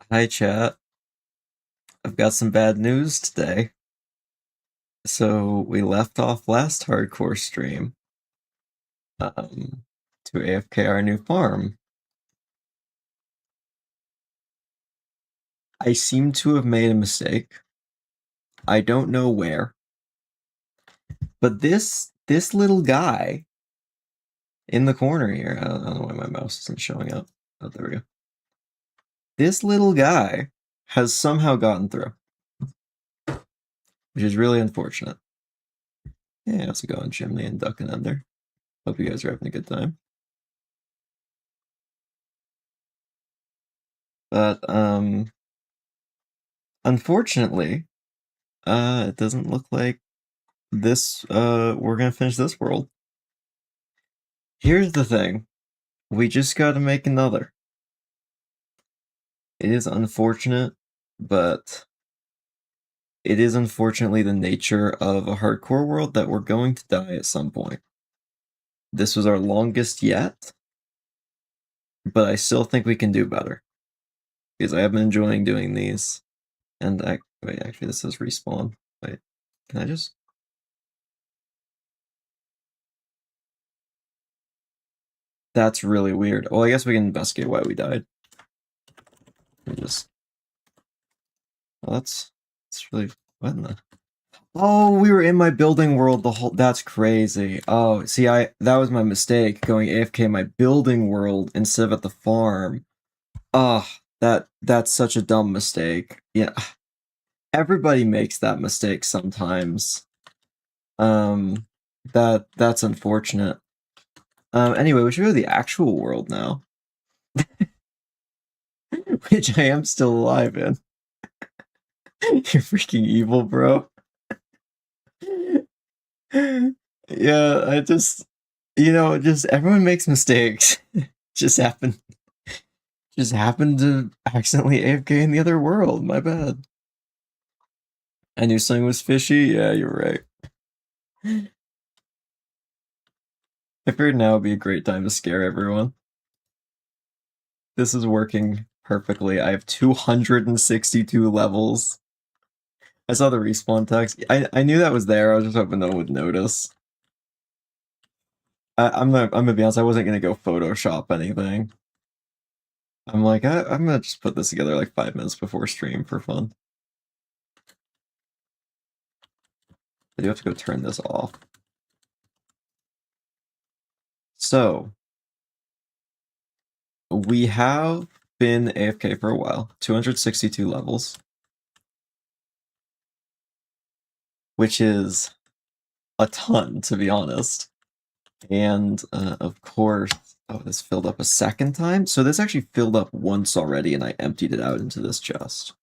Hi, chat. I've got some bad news today. So we left off last hardcore stream to AFK our new farm. I seem to have made a mistake. I don't know where, but this little guy in the corner here. I don't know why my mouse isn't showing up. Oh, there we go. This little guy has somehow gotten through, which is really unfortunate. Yeah, how's it going, Chimney and Duck and Ender? Hope you guys are having a good time. But unfortunately, it doesn't look like we're gonna finish this world. Here's the thing. We just gotta make another. It is unfortunate, but it is unfortunately the nature of a hardcore world that we're going to die at some point. This was our longest yet, but I still think we can do better. Because I have been enjoying doing these. And wait, actually this says respawn. Wait, can I just... That's really weird. Well, I guess we can investigate why we died. Just... Well, that's really... What in the... Oh, we were in my building world the whole... That's crazy. Oh, see, that was my mistake, going AFK in my building world instead of at the farm. Oh, that's such a dumb mistake. Yeah. Everybody makes that mistake sometimes. That's unfortunate. Anyway, we should go to the actual world now. Which I am still alive in. You're freaking evil, bro. Yeah, just everyone makes mistakes. just happened to accidentally AFK in the other world. My bad. I knew something was fishy. Yeah, you're right. I figured now would be a great time to scare everyone. This is working perfectly. I have 262 levels. I saw the respawn text. I knew that was there. I was just hoping no one would notice. I'm gonna be honest. I wasn't gonna go Photoshop anything. I'm like, I'm gonna just put this together like 5 minutes before stream for fun. I do have to go turn this off. So, we have been AFK for a while. 262 levels. Which is a ton, to be honest. And, of course... Oh, this filled up a second time? So this actually filled up once already, and I emptied it out into this chest.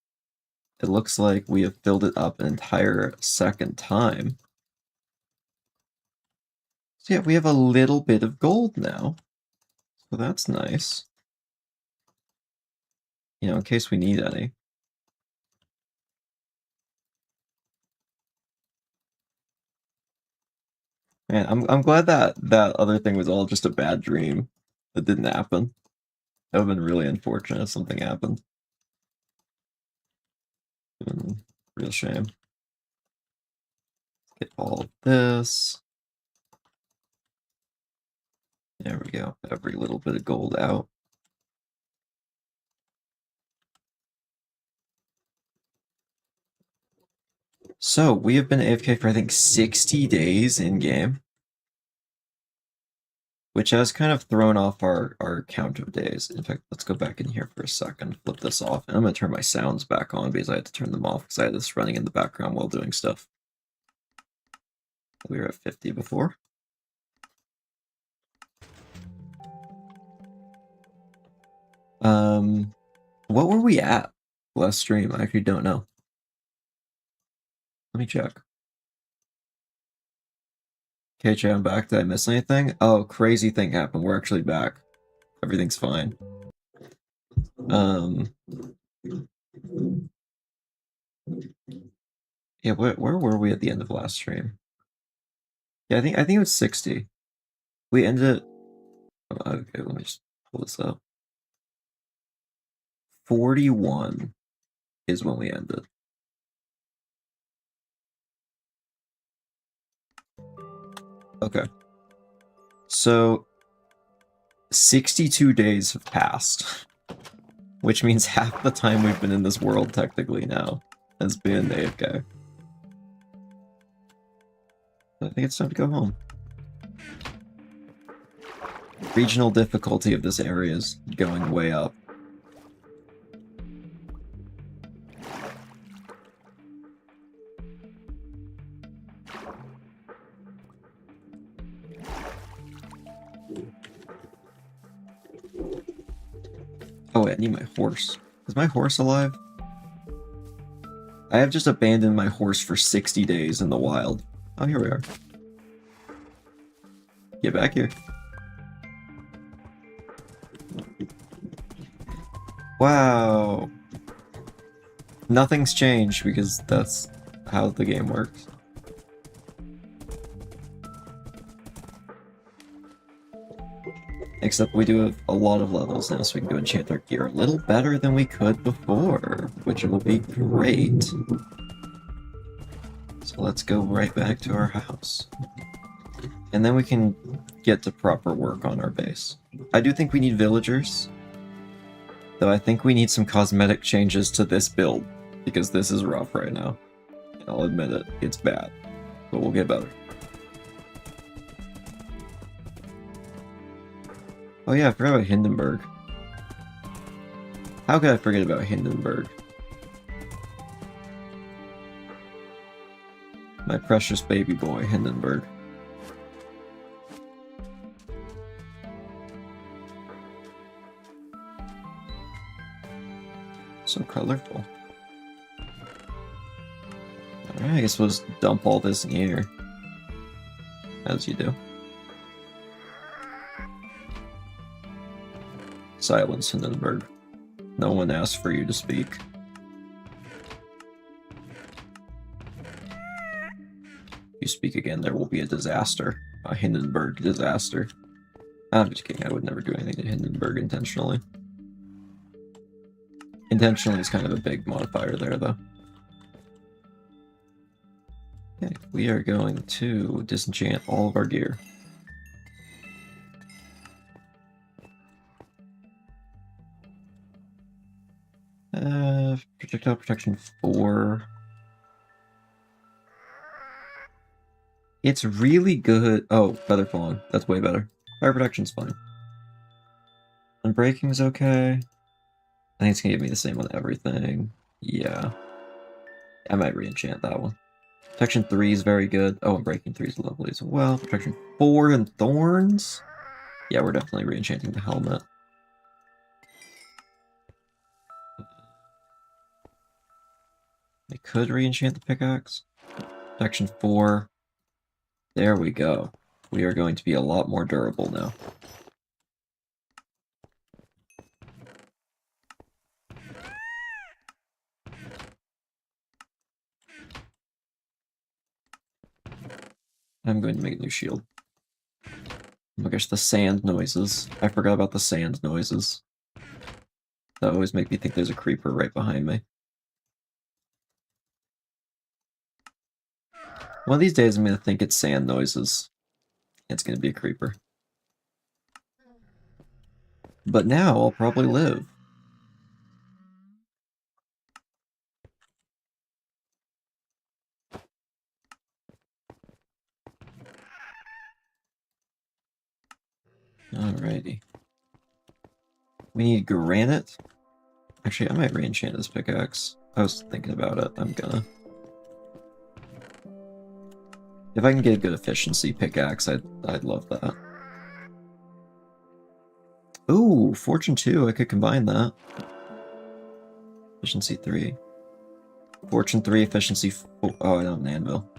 It looks like we have filled it up an entire second time. So yeah, we have a little bit of gold now. So that's nice. You know, in case we need any. Man, I'm glad that other thing was all just a bad dream. That didn't happen. That would have been really unfortunate if something happened. Real shame. Get all of this. There we go. Every little bit of gold out. So, we have been AFK for, I think, 60 days in-game. Which has kind of thrown off our count of days. In fact, let's go back in here for a second, flip this off. And I'm going to turn my sounds back on because I had to turn them off because I had this running in the background while doing stuff. We were at 50 before. What were we at last stream? I actually don't know. Let me check. Okay, chat, I'm back. Did I miss anything? Oh, crazy thing happened. We're actually back. Everything's fine. Yeah, where were we at the end of last stream? Yeah, I think it was 60. We ended... Okay, let me just pull this up. 41 is when we ended. Okay. So 62 days have passed, which means half the time we've been in this world technically now has been AFK. I think it's time to go home. Regional difficulty of this area is going way up. Oh wait, I need my horse. Is my horse alive? I have just abandoned my horse for 60 days in the wild. Oh, here we are. Get back here. Wow. Nothing's changed because that's how the game works. Except we do have a lot of levels now, so we can go enchant our gear a little better than we could before, which will be great. So let's go right back to our house. And then we can get to proper work on our base. I do think we need villagers, though I think we need some cosmetic changes to this build, because this is rough right now. And I'll admit it, it's bad, but we'll get better. Oh yeah, I forgot about Hindenburg. How could I forget about Hindenburg? My precious baby boy, Hindenburg. So colorful. Alright, I guess we'll just dump all this in here. As you do. Silence, Hindenburg. No one asked for you to speak. If you speak again, there will be a disaster. A Hindenburg disaster. I'm just kidding, I would never do anything to Hindenburg intentionally. Intentionally is kind of a big modifier there, though. Okay, we are going to disenchant all of our gear. Projectile protection 4. It's really good. Oh, feather falling. That's way better. Fire protection's fine. Unbreaking's okay. I think it's gonna give me the same on everything. Yeah. I might re-enchant that one. Protection 3 is very good. Oh, and Breaking 3 is lovely as well. Protection 4 and Thorns? Yeah, we're definitely re-enchanting the helmet. I could re-enchant the pickaxe. Protection 4. There we go. We are going to be a lot more durable now. I'm going to make a new shield. Oh my gosh, the sand noises. I forgot about the sand noises. That always make me think there's a creeper right behind me. One of these days I'm going to think it's sand noises. It's going to be a creeper. But now I'll probably live. Alrighty. We need granite. Actually, I might re-enchant this pickaxe. I was thinking about it. I'm gonna. If I can get a good efficiency pickaxe, I'd love that. Ooh, Fortune 2, I could combine that. Efficiency 3. Fortune 3, efficiency 4. Oh, I don't have an anvil.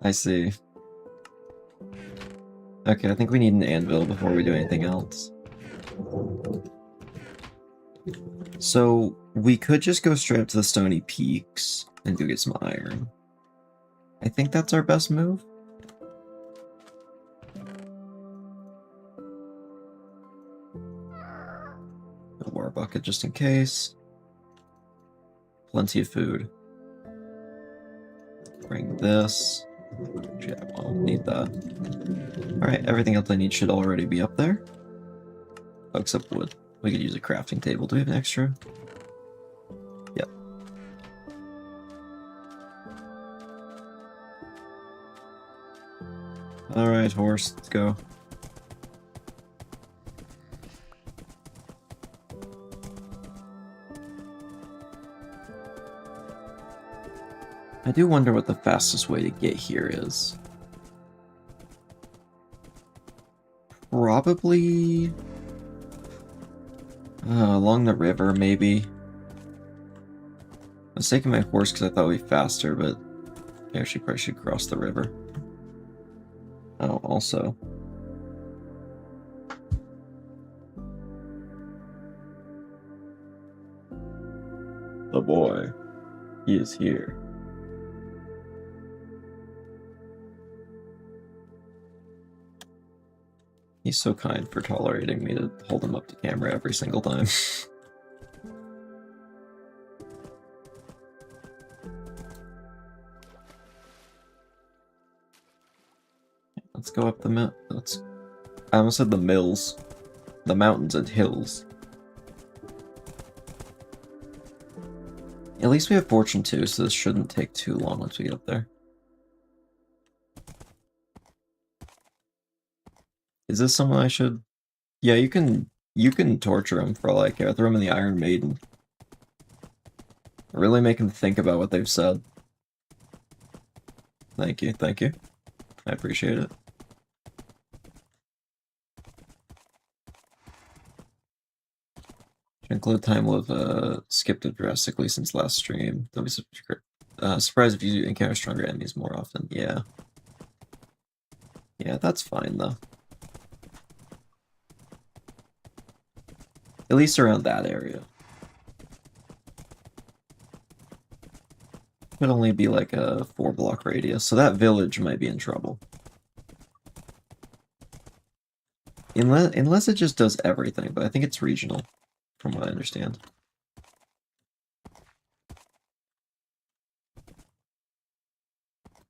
I see. Okay, I think we need an anvil before we do anything else. So, we could just go straight up to the Stony Peaks and go get some iron. I think that's our best move. power bucket just in case. Plenty of food. Bring this. Actually, I won't need that. Alright, everything else I need should already be up there. Oh, except wood. We could use a crafting table. Do we have an extra? Yep. Alright, horse, let's go. I do wonder what the fastest way to get here is. Probably... along the river, maybe. I was taking my horse because I thought it would be faster, but I actually probably should cross the river. Oh, also... the boy. He is here. He's so kind for tolerating me to hold him up to camera every single time. Let's go up the I almost said the mills. The mountains and hills. At least we have Fortune 2, so this shouldn't take too long once we get up there. Is this someone I should... Yeah, you can torture him for all I care. Throw him in the Iron Maiden. Really make him think about what they've said. Thank you, thank you. I appreciate it. Include time will have skipped it drastically since last stream. Don't be surprised if you encounter stronger enemies more often. Yeah. Yeah, that's fine though. At least around that area. Could only be like a 4-block radius, so that village might be in trouble. Unless it just does everything, but I think it's regional, from what I understand.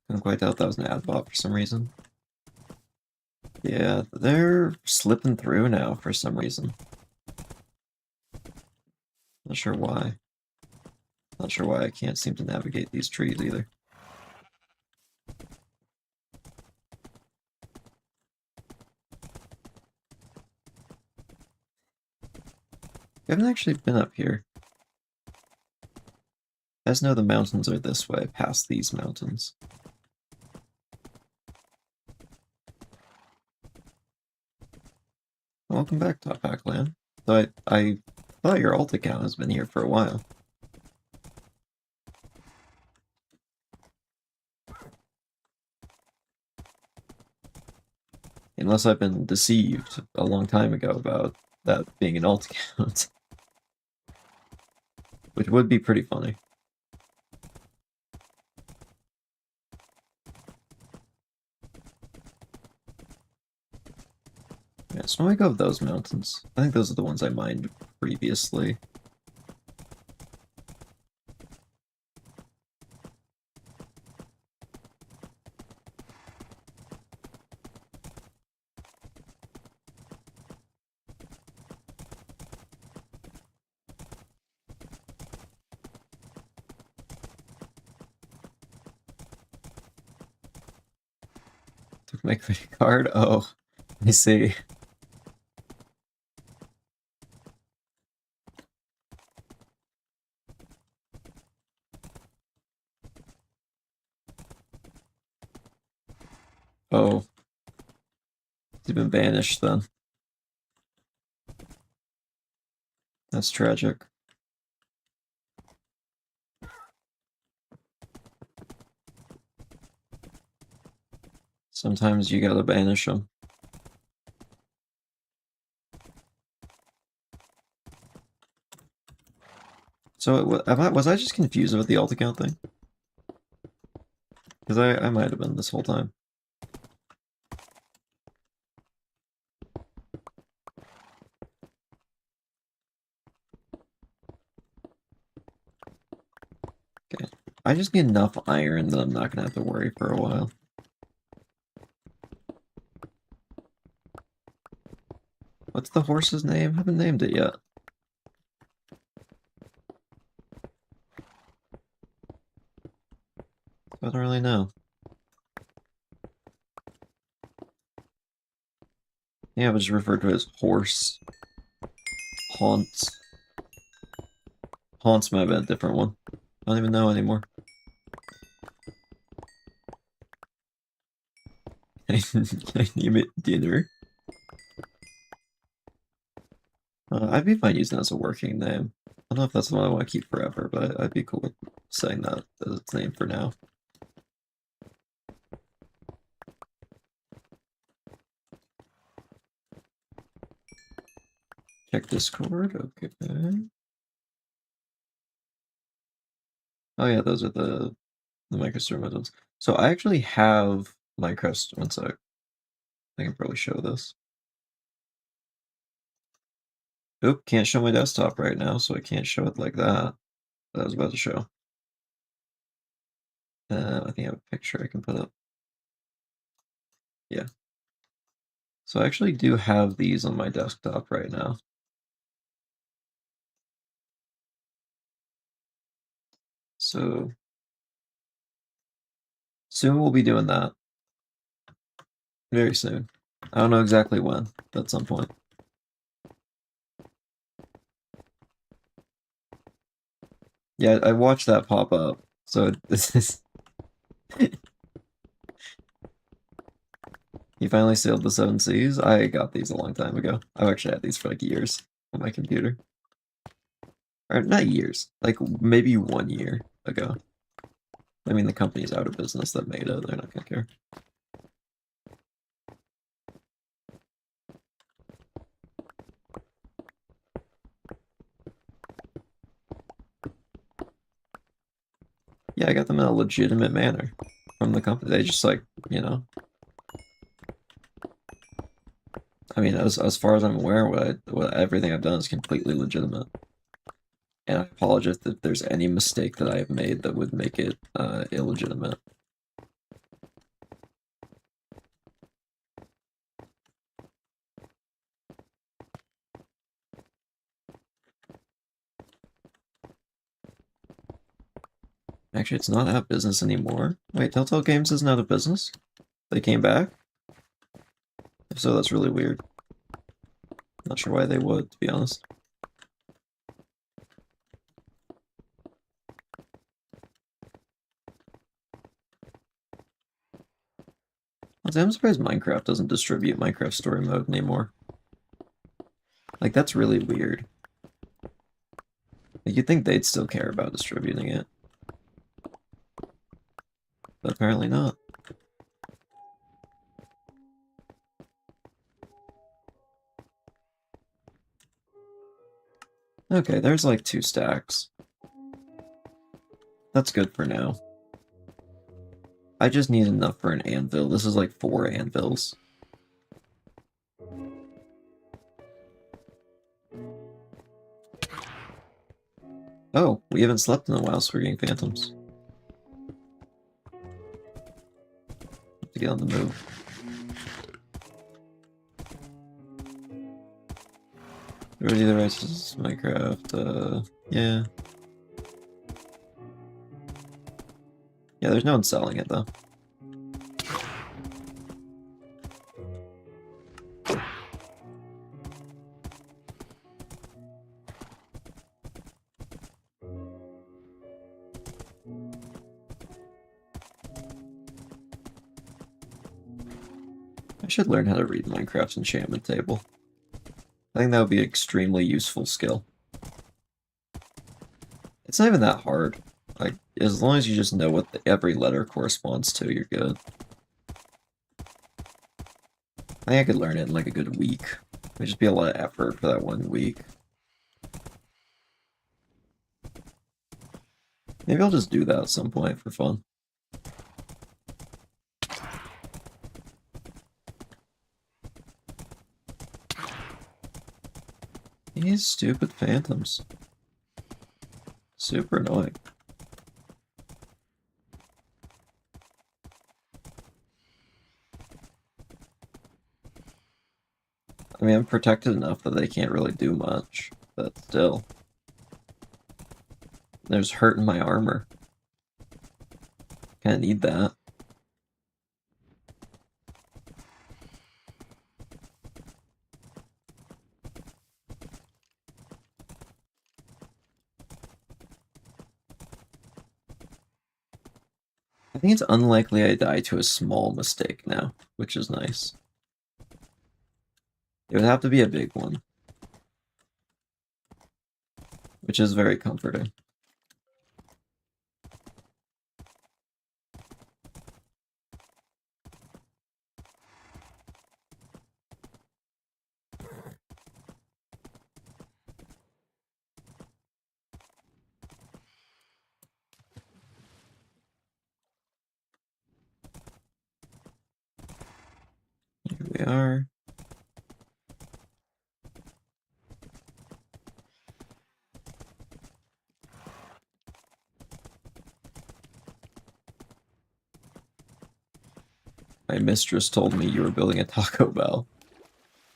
Couldn't quite doubt that was an ad bot for some reason. Yeah, they're slipping through now for some reason. Not sure why. Not sure why I can't seem to navigate these trees either. I haven't actually been up here. I just know the mountains are this way, past these mountains. Welcome back, Top Pack Land. So I thought your alt account has been here for a while. Unless I've been deceived a long time ago about that being an alt account. Which would be pretty funny. Yeah, so when I go of those mountains, I think those are the ones I mined previously. Took my credit card? Oh, I see. Oh. He's been banished then. That's tragic. Sometimes you gotta banish them. So, was I just confused about the alt account thing? Because I might have been this whole time. I just need enough iron that I'm not gonna have to worry for a while. What's the horse's name? I haven't named it yet. I don't really know. Yeah, I was just referred to as horse. Haunts. Haunts might have been a different one. I don't even know anymore. Can I name it dinner? I'd be fine using it as a working name. I don't know if that's the one I want to keep forever, but I'd be cool with saying that as its name for now. Check Discord, okay. Oh yeah, those are the Minecraft modes. So I actually have Minecraft, one sec. I can probably show this. Oop, can't show my desktop right now, so I can't show it like that. That I was about to show. I think I have a picture I can put up. Yeah. So I actually do have these on my desktop right now. So soon we'll be doing that. Very soon. I don't know exactly when, but at some point. Yeah, I watched that pop up. So this is you finally sailed the seven seas? I got these a long time ago. I've actually had these for like years on my computer. Or not years, like maybe 1 year ago. I mean, the company's out of business that made it. They're not gonna care. Yeah, I got them in a legitimate manner from the company. They just like, you know. I mean, as far as I'm aware, what everything I've done is completely legitimate. And I apologize if there's any mistake that I have made that would make it illegitimate. Actually, it's not out of business anymore. Wait, Telltale Games isn't out of business? They came back? If so, that's really weird. Not sure why they would, to be honest. I'm surprised Minecraft doesn't distribute Minecraft Story Mode anymore. Like, that's really weird. Like, you'd think they'd still care about distributing it. But apparently not. Okay, there's like 2 stacks. That's good for now. I just need enough for an anvil. This is like 4 anvils. Oh, we haven't slept in a while, so we're getting phantoms. Have to get on the move. Ready the rest Minecraft, yeah. Yeah, there's no one selling it, though. I should learn how to read Minecraft's enchantment table. I think that would be an extremely useful skill. It's not even that hard. Like, as long as you just know what every letter corresponds to, you're good. I think I could learn it in like a good week. It'd just be a lot of effort for that 1 week. Maybe I'll just do that at some point for fun. These stupid phantoms. Super annoying. I mean, I'm protected enough that they can't really do much, but still. There's hurt in my armor. Kinda need that. I think it's unlikely I die to a small mistake now, which is nice. It would have to be a big one, which is very comforting. Here we are. My mistress told me you were building a Taco Bell.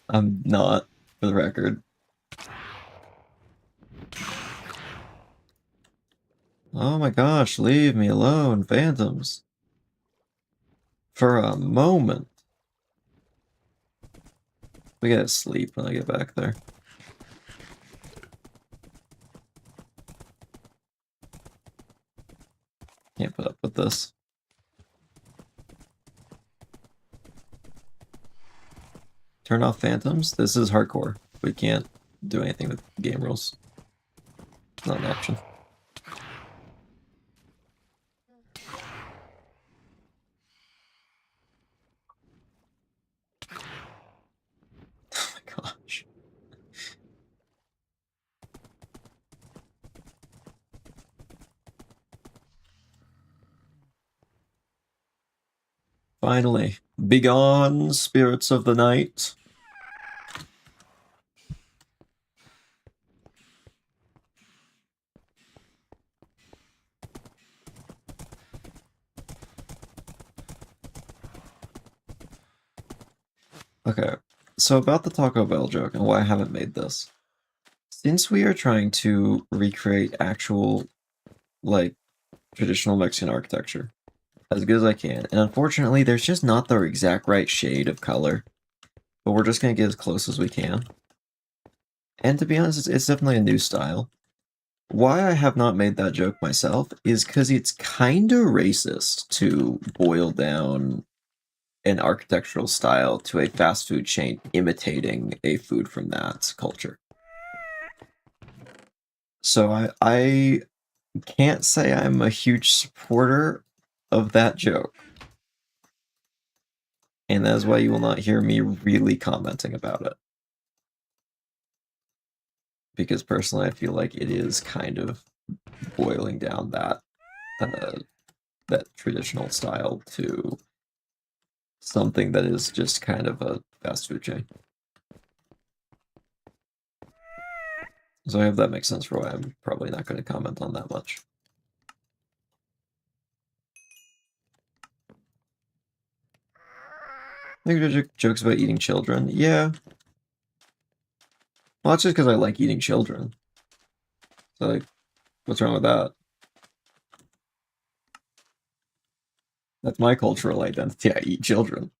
I'm not, for the record. Oh my gosh, leave me alone, phantoms. For a moment. We gotta sleep when I get back there. Can't put up with this. Turn off phantoms? This is hardcore. We can't do anything with game rules. It's not an option. Oh my gosh. Finally. Begone, spirits of the night. Okay, so about the Taco Bell joke and why I haven't made this. Since we are trying to recreate actual, like, traditional Mexican architecture as good as I can, and unfortunately there's just not the exact right shade of color, but we're just gonna get as close as we can. And to be honest, it's definitely a new style. Why I have not made that joke myself is because it's kinda racist to boil down an architectural style to a fast food chain imitating a food from that culture. So I can't say I'm a huge supporter of that joke. And that is why you will not hear me really commenting about it. Because personally, I feel like it is kind of boiling down that that traditional style to something that is just kind of a fast food chain. So I hope that makes sense for why I'm probably not going to comment on that much. I think there's jokes about eating children. Yeah. Well, that's just because I like eating children. So, like, what's wrong with that? That's my cultural identity. I eat children.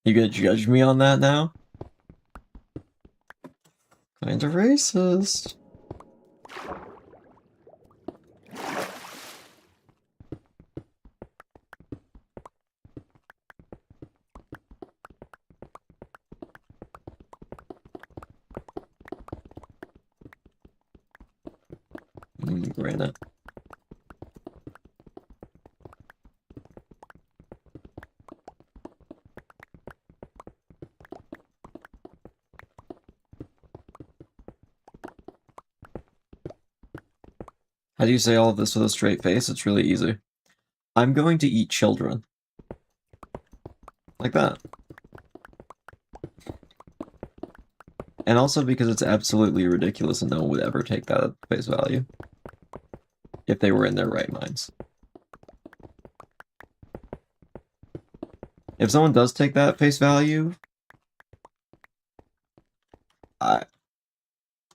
You gonna judge me on that now? Kinda racist. Granite. How do you say all of this with a straight face? It's really easy. I'm going to eat children. Like that. And also because it's absolutely ridiculous and no one would ever take that at face value. If they were in their right minds. If someone does take that at face value, I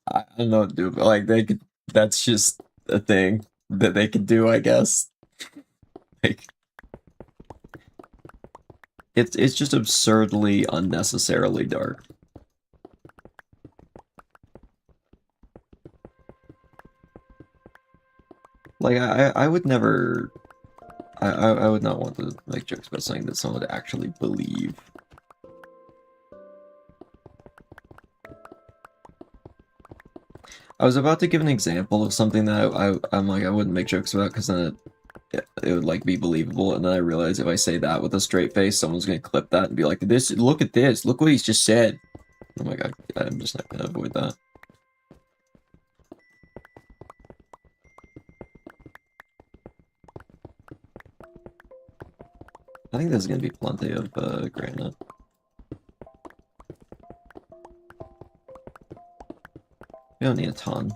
I don't know, dude, but like they could. That's just a thing that they could do, I guess. Like it's just absurdly unnecessarily dark. Like I would never. I would not want to make jokes about something that someone would actually believe. I was about to give an example of something that I'm like I wouldn't make jokes about because then it would like be believable, and then I realized if I say that with a straight face, someone's gonna clip that and be like, "This, look at this, look what he's just said." Oh my god, I'm just not gonna avoid that. I think there's gonna be plenty of granite. We don't need a ton.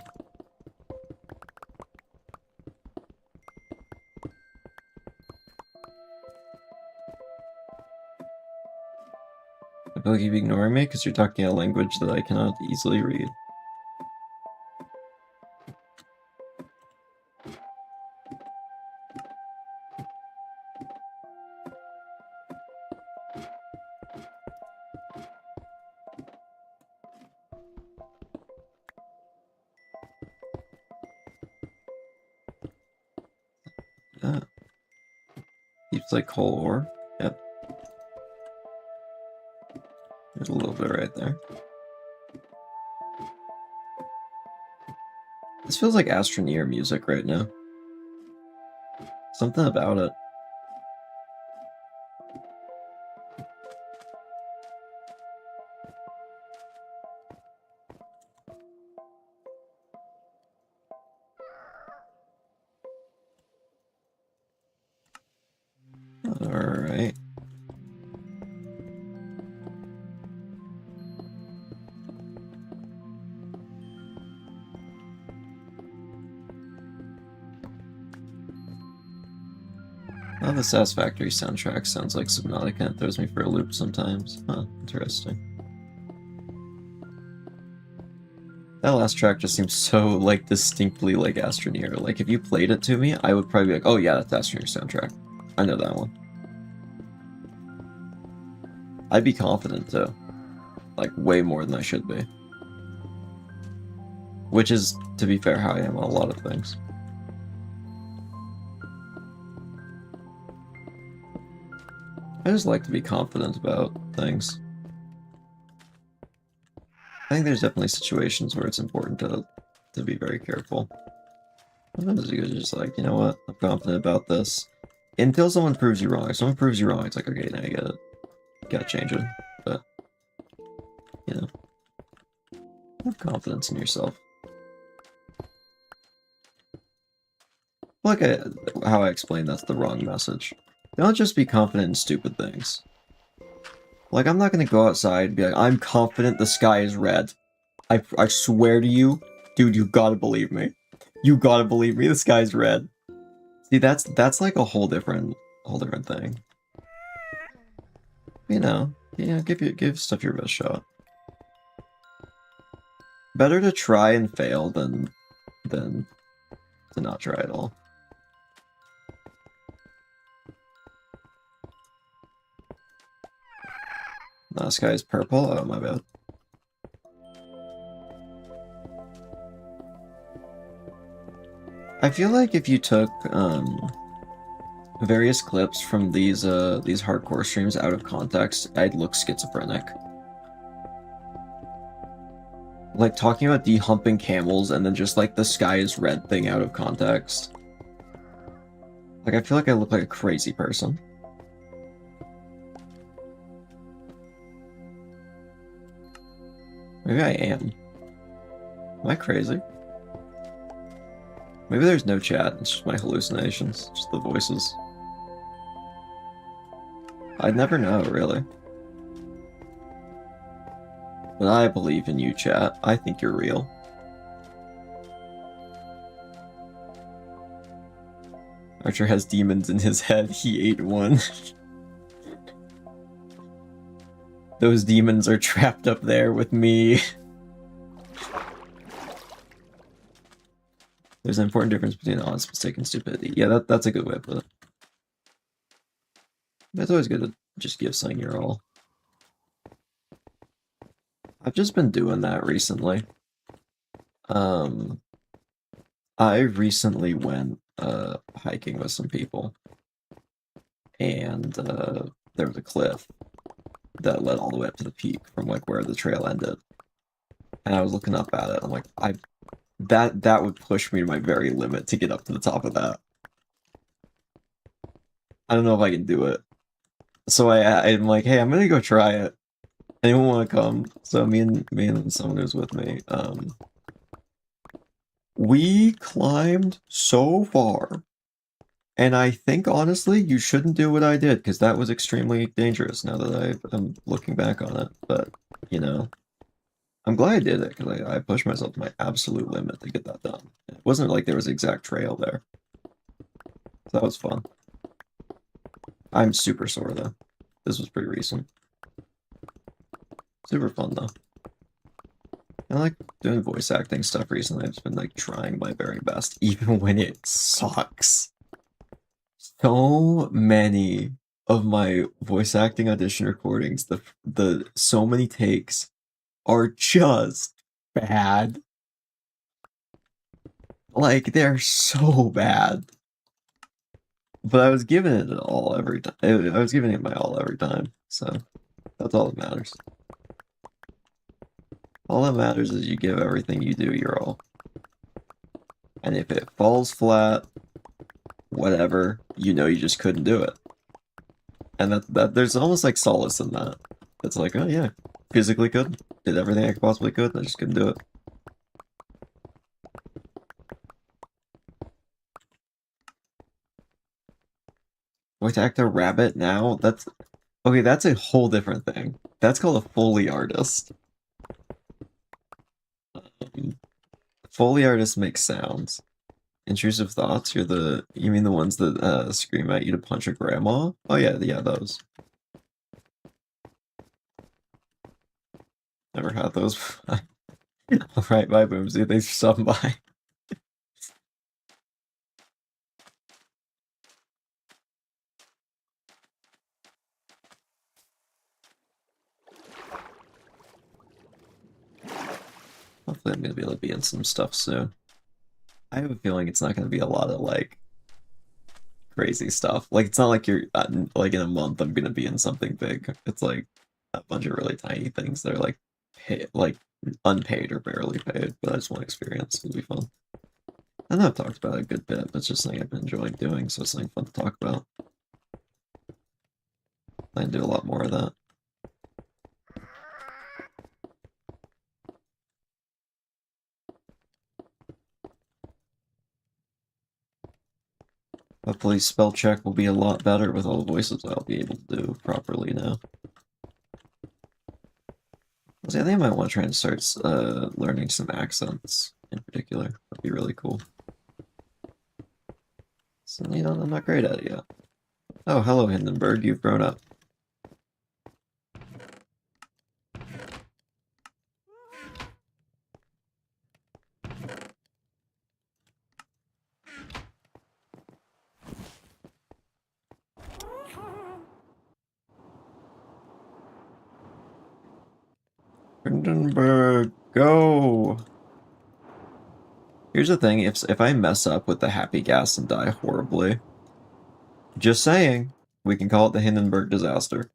I feel like you're ignoring me because you're talking a language that I cannot easily read. Yeah. Keeps like coal ore. Yep. There's a little bit right there. This feels like Astroneer music right now. Something about it. Alright. Oh, the Satisfactory soundtrack sounds like Subnautica and it throws me for a loop sometimes. Huh, interesting. That last track just seems so, like, distinctly like Astroneer. Like, if you played it to me, I would probably be like, oh yeah, that's Astroneer soundtrack. I know that one. I'd be confident, too. Like, way more than I should be. Which is, to be fair, how I am on a lot of things. I just like to be confident about things. I think there's definitely situations where it's important to be very careful. Sometimes you're just like, you know what, I'm confident about this. Until someone proves you wrong. If someone proves you wrong, it's like, okay, now you gotta change it. But, you know, have confidence in yourself. Like how I explained that's the wrong message. Don't just be confident in stupid things. Like, I'm not gonna go outside and be like, I'm confident the sky is red. I swear to you, dude, you gotta believe me. You gotta believe me, the sky's red. See, that's like a whole different thing. You know, give stuff your best shot. Better to try and fail than to not try at all. No, this guy's purple? Oh, my bad. I feel like if you took various clips from these hardcore streams out of context, I'd look schizophrenic. Like talking about dehumping camels and then just like the sky is red thing out of context. Like I feel like I look like a crazy person. Maybe I am. Am I crazy? Maybe there's no chat, it's just my hallucinations, just the voices. I'd never know, really. But I believe in you, chat. I think you're real. Archer has demons in his head. He ate one. Those demons are trapped up there with me. There's an important difference between honest mistake and stupidity. Yeah, that's a good way to put it. It's always good to just give something your all. I've just been doing that recently. I recently went hiking with some people, and there was a cliff that led all the way up to the peak from like where the trail ended. And I was looking up at it. I'm like, that would push me to my very limit to get up to the top of that. I don't know if I can do it. So I'm like, hey, I'm gonna go try it. Anyone want to come? So me and someone who's with me, we climbed so far. And I think, honestly, you shouldn't do what I did, because that was extremely dangerous now that I'm looking back on it. But, you know, I'm glad I did it, because I pushed myself to my absolute limit to get that done. It wasn't like there was an exact trail there. So that was fun. I'm super sore, though. This was pretty recent. Super fun, though. I like doing voice acting stuff recently. I've just been, like, trying my very best, even when it sucks. So many of my voice acting audition recordings, the so many takes are just bad. Like, they're so bad. But I was giving it all every time. I was giving it my all every time. So that's all that matters. All that matters is you give everything you do your all. And if it falls flat, whatever, you know you just couldn't do it. And that there's almost like solace in that. It's like, oh yeah, physically could, did everything I possibly could, and I just couldn't do it. Voice actor rabbit now? That's okay, that's a whole different thing. That's called a Foley artist. Foley artists make sounds. Intrusive thoughts, you mean the ones that scream at you to punch a grandma? Oh yeah, those. Never had those. Alright, bye Boomsy, thanks for stopping by. Hopefully I'm gonna be able to be in some stuff soon. I have a feeling it's not gonna be a lot of like crazy stuff. Like it's not like you're like in a month I'm gonna be in something big. It's like a bunch of really tiny things that are like like unpaid or barely paid, but I just want experience. It'll be fun. I know I've talked about it a good bit, but it's just something I've been enjoying doing, so it's something fun to talk about. I can do a lot more of that. Hopefully Spellcheck will be a lot better with all the voices I'll be able to do properly now. I think I might want to try and start learning some accents in particular. That'd be really cool. So, you know, I'm not great at it yet. Oh, hello, Hindenburg. You've grown up. Hindenburg, go! Here's the thing, if I mess up with the happy gas and die horribly, just saying, we can call it the Hindenburg disaster.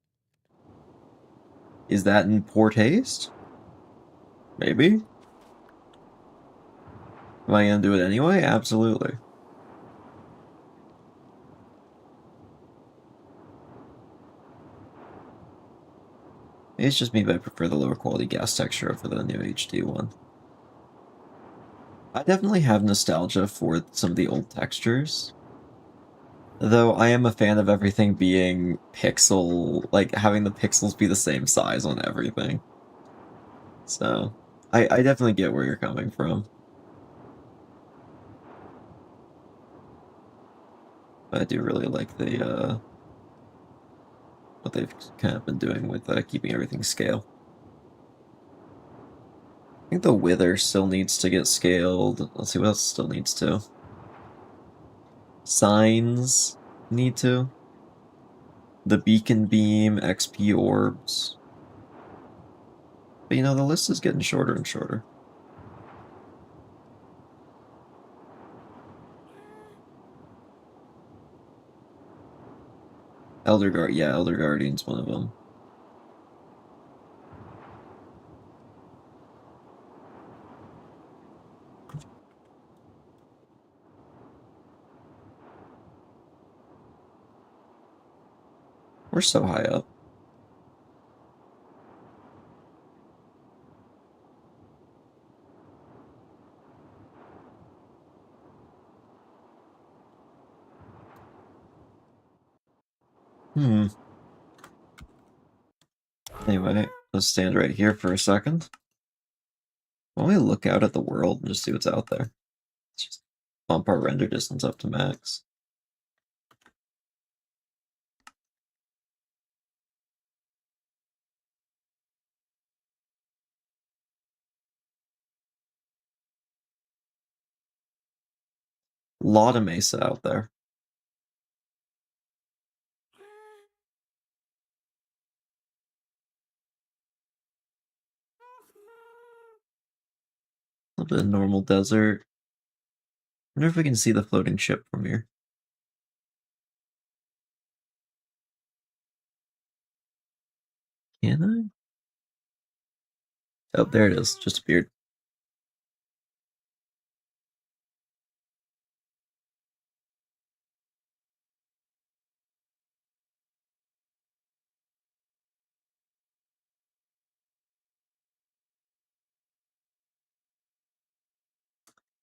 Is that in poor taste? Maybe. Am I gonna do it anyway? Absolutely. It's just me, but I prefer the lower quality gas texture over the new HD one. I definitely have nostalgia for some of the old textures. Though I am a fan of everything being pixel, like having the pixels be the same size on everything. So, I definitely get where you're coming from. But I do really like the, what they've kind of been doing with keeping everything scale. I think the Wither still needs to get scaled. Let's see what else still needs to. Signs need to. The Beacon Beam, XP Orbs. But you know, the list is getting shorter and shorter. Yeah, Elder Guardian's one of them. We're so high up. Anyway, let's stand right here for a second. Why don't we look out at the world and just see what's out there? Let's just bump our render distance up to max. Lot of mesa out there. A little bit of normal desert. Wonder if we can see the floating ship from here. Can I? Oh, there it is. Just appeared.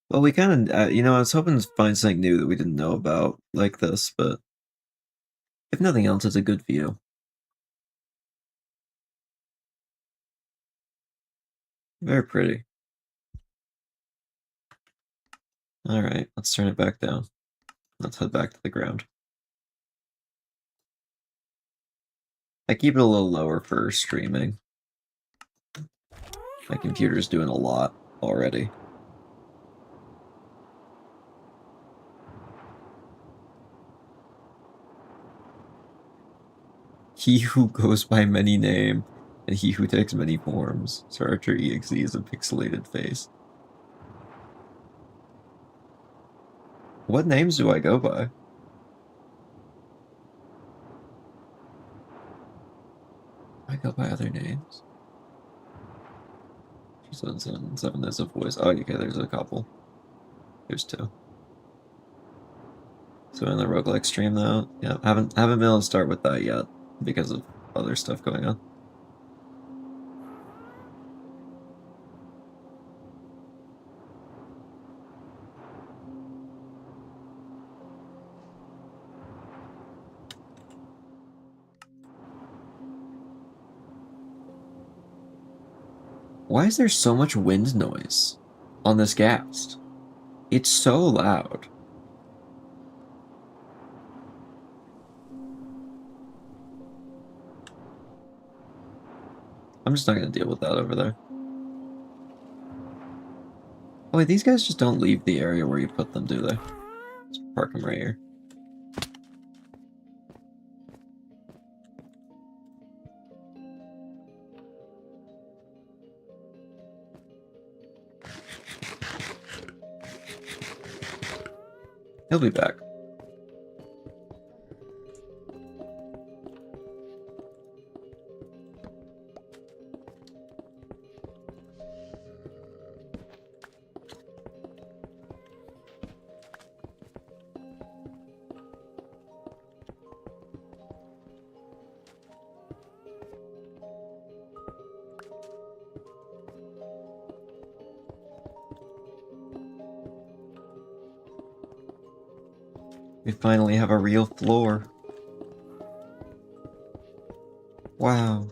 Well, we kind of, you know, I was hoping to find something new that we didn't know about like this, but if nothing else, it's a good view. Very pretty. Alright, let's turn it back down. Let's head back to the ground. I keep it a little lower for streaming. My computer's doing a lot already. He who goes by many name, and he who takes many forms. Sir Archer EXE is a pixelated face. What names do I go by? I go by other names. 777, there's a voice. Oh, okay, there's a couple. There's two. So in the roguelike stream though, yeah, haven't been able to start with that yet because of other stuff going on. Why is there so much wind noise on this ghast? It's so loud. I'm just not gonna deal with that over there. Oh wait, these guys just don't leave the area where you put them, do they? Let's park them right here. He'll be back. We finally have a real floor. Wow.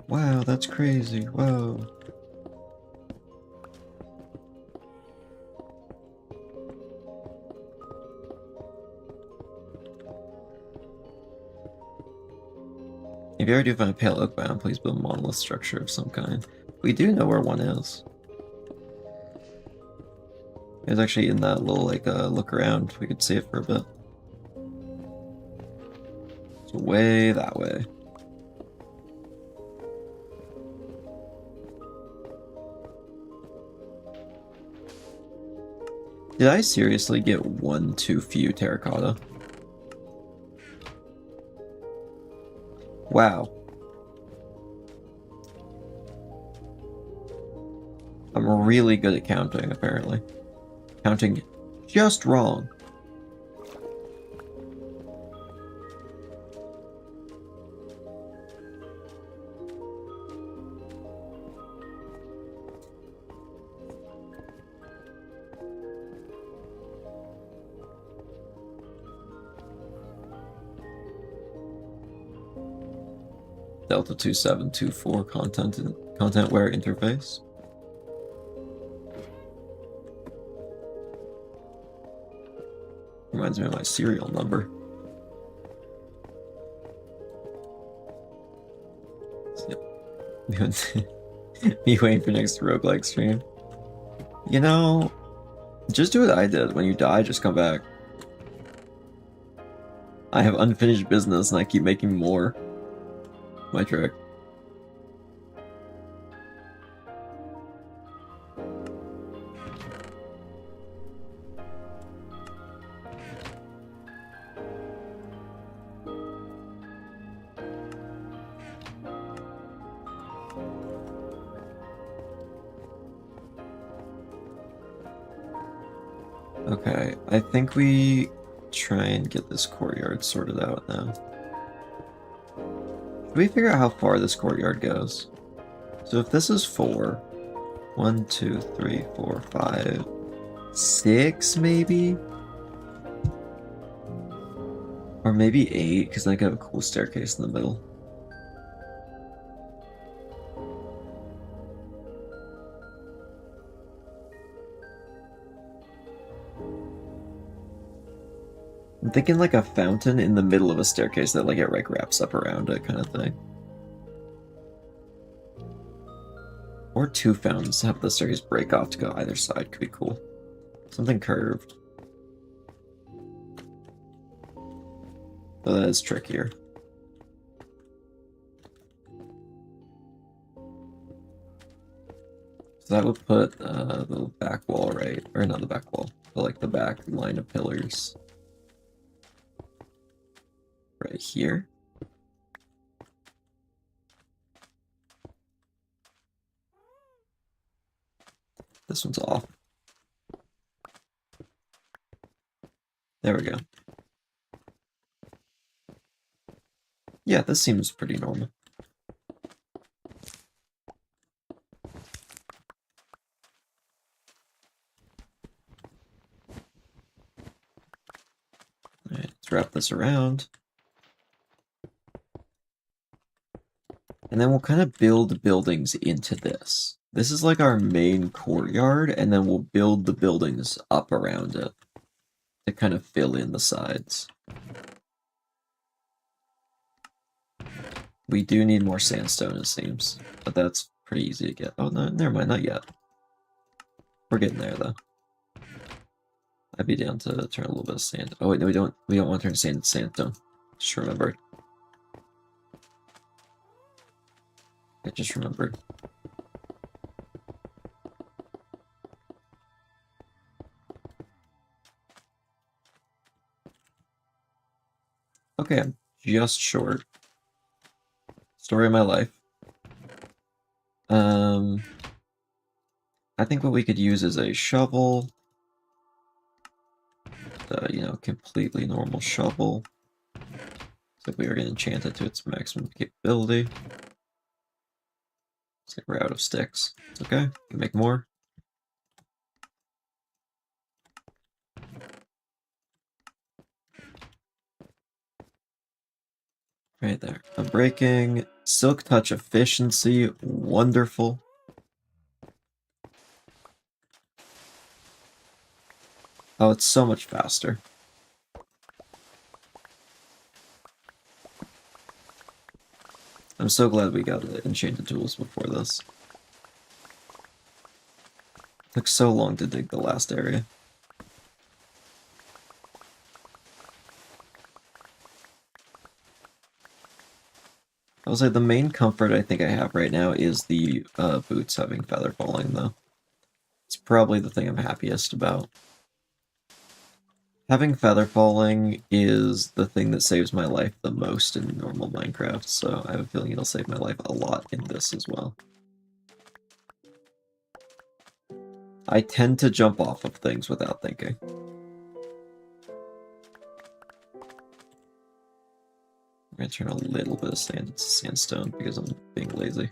Wow, that's crazy. Whoa. If you ever do find a pale oak biome, please build a monolith structure of some kind. We do know where one is. It was actually in that little, like, look around. We could see it for a bit. It's way that way. Did I seriously get one too few terracotta? Wow. I'm really good at counting, apparently. Counting just wrong. Delta 2724 contentware interface. Reminds me of my serial number. Me waiting for next roguelike stream. You know, just do what I did. When you die, just come back. I have unfinished business and I keep making more. My trick. Okay, I think we try and get this courtyard sorted out now. Should we figure out how far this courtyard goes? So if this is 4, 1, 2, 3, 4, 5, 6 maybe? Or maybe 8, because I could have a cool staircase in the middle. I'm thinking like a fountain in the middle of a staircase that like it like wraps up around it kind of thing. Or 2 fountains, have the staircase break off to go either side, could be cool. Something curved. So that is trickier. So that would put the back wall right, or not the back wall, but like the back line of pillars right here. This one's off. There we go. Yeah, this seems pretty normal. Alright, let's wrap this around. And then we'll kind of build buildings into this. This is like our main courtyard, and then we'll build the buildings up around it to kind of fill in the sides. We do need more sandstone, it seems, but that's pretty easy to get. Oh, no, never mind, not yet. We're getting there, though. I'd be down to turn a little bit of sand. Oh, wait, no, we don't want to turn sand to sandstone. Just remembered. I just remembered. Okay, I'm just short. Story of my life. I think what we could use is a shovel. You know, completely normal shovel. So we are going to enchant it to its maximum capability. It's like we're out of sticks. It's okay. We can make more. Right there. Unbreaking. Silk touch efficiency. Wonderful. Oh, it's so much faster. I'm so glad we got the enchanted tools before this. Took so long to dig the last area. I was like, the main comfort I think I have right now is the boots having feather falling, though. It's probably the thing I'm happiest about. Having feather falling is the thing that saves my life the most in normal Minecraft, so I have a feeling it'll save my life a lot in this as well. I tend to jump off of things without thinking. I'm gonna turn a little bit of sand into sandstone because I'm being lazy.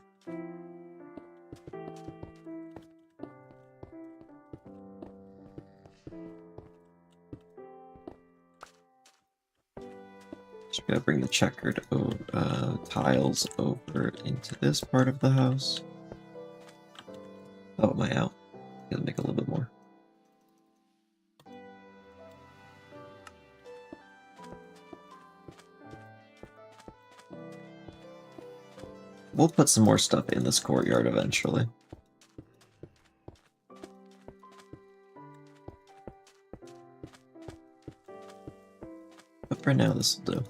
Just gotta bring the checkered tiles over into this part of the house. Oh, am I out? Gotta make a little bit more. We'll put some more stuff in this courtyard eventually. But for now, this will do.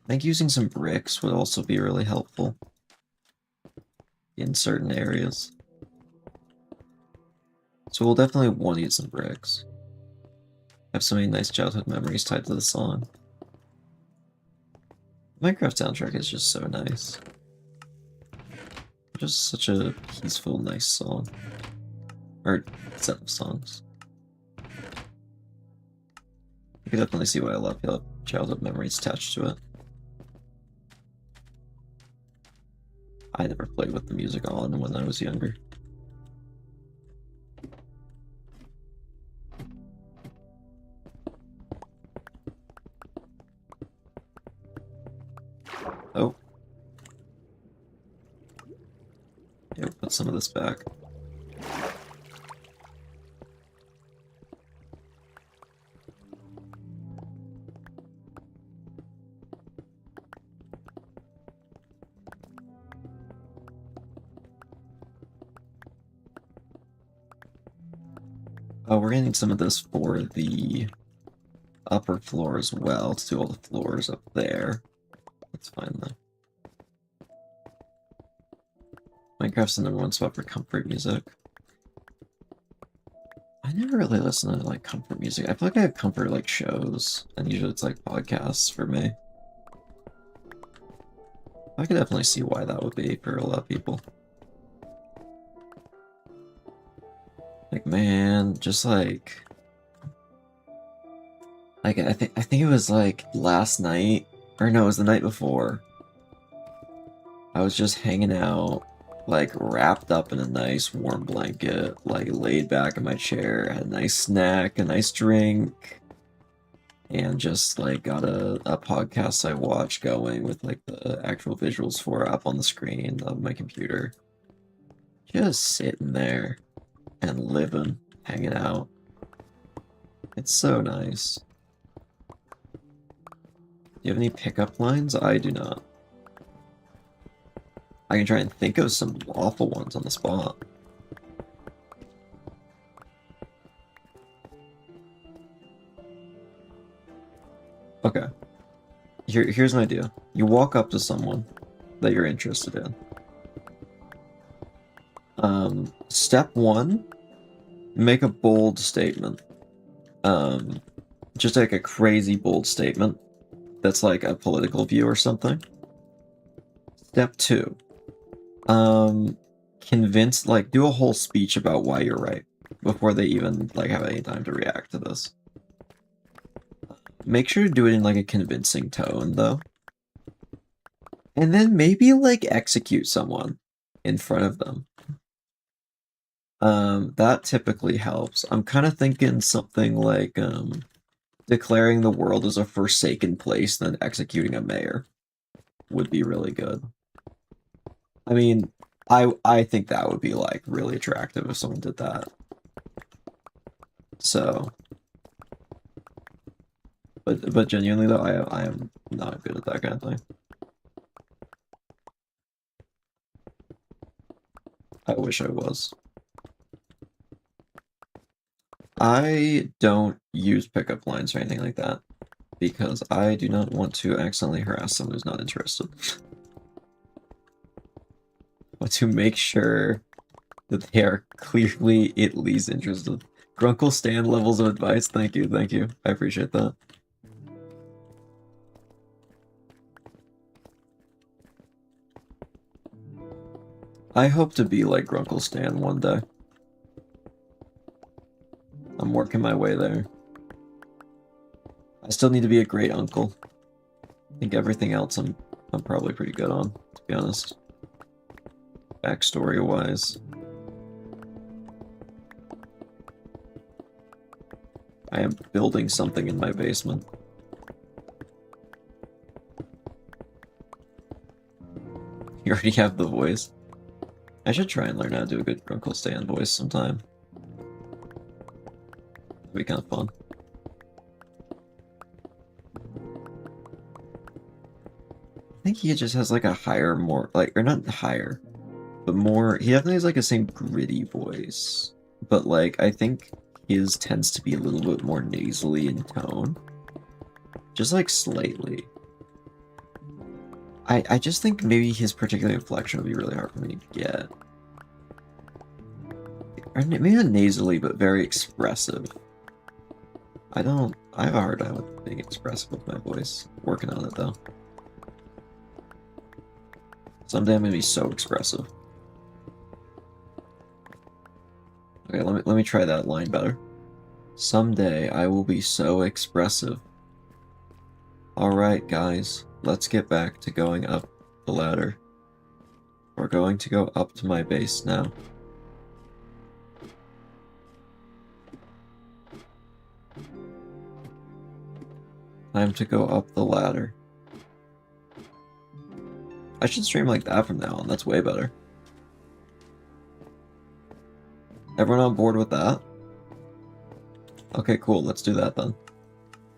I think using some bricks would also be really helpful in certain areas. So we'll definitely want to use some bricks. I have so many nice childhood memories tied to the song. Minecraft soundtrack is just so nice. Just such a peaceful, nice song. Or set of songs. You can definitely see why a lot of people have childhood memories attached to it. I never played with the music on when I was younger. Oh. Yeah, put some of this back. Oh, we're gonna need some of this for the upper floor as well, to do all the floors up there. That's fine though. Minecraft's the #1 spot for comfort music. I never really listen to like comfort music. I feel like I have comfort like shows, and usually it's like podcasts for me. I could definitely see why that would be for a lot of people. Like, man, just like I think it was like last night, or no, it was the night before. I was just hanging out, like wrapped up in a nice warm blanket, like laid back in my chair, had a nice snack, a nice drink, and just like got a podcast I watched going with like the actual visuals for it up on the screen of my computer. Just sitting there and living, hanging out. It's so nice. Do you have any pickup lines? I do not. I can try and think of some awful ones on the spot. Okay. Here's an idea. You walk up to someone that you're interested in. Step 1, make a bold statement. Just like a crazy bold statement that's like a political view or something. Step 2, convince, like, do a whole speech about why you're right before they even like have any time to react to this. Make sure to do it in like a convincing tone though. And then maybe like execute someone in front of them. That typically helps. I'm kind of thinking something like declaring the world as a forsaken place, then executing a mayor would be really good. I mean, I think that would be like really attractive if someone did that. So, but genuinely though, I am not good at that kind of thing. I wish I was. I don't use pickup lines or anything like that, because I do not want to accidentally harass someone who's not interested. But to make sure that they are clearly at least interested. Grunkle Stan levels of advice, thank you, thank you. I appreciate that. I hope to be like Grunkle Stan one day. I'm working my way there. I still need to be a great uncle. I think everything else I'm probably pretty good on, to be honest. Backstory-wise. I am building something in my basement. You already have the voice. I should try and learn how to do a good Grunkle Stan voice sometime. That'd be kind of fun. I think he just has like a higher, more, like, or not higher, but more, he definitely has like the same gritty voice. But like, I think his tends to be a little bit more nasally in tone. Just like slightly. I just think maybe his particular inflection would be really hard for me to get. Or maybe not nasally, but very expressive. I have a hard time with being expressive with my voice. Working on it though. Someday I'm gonna be so expressive. Okay, let me try that line better. Someday I will be so expressive. Alright, guys, let's get back to going up the ladder. We're going to go up to my base now. Time to go up the ladder. I should stream like that from now on, that's way better. Everyone on board with that? Okay, cool, let's do that then.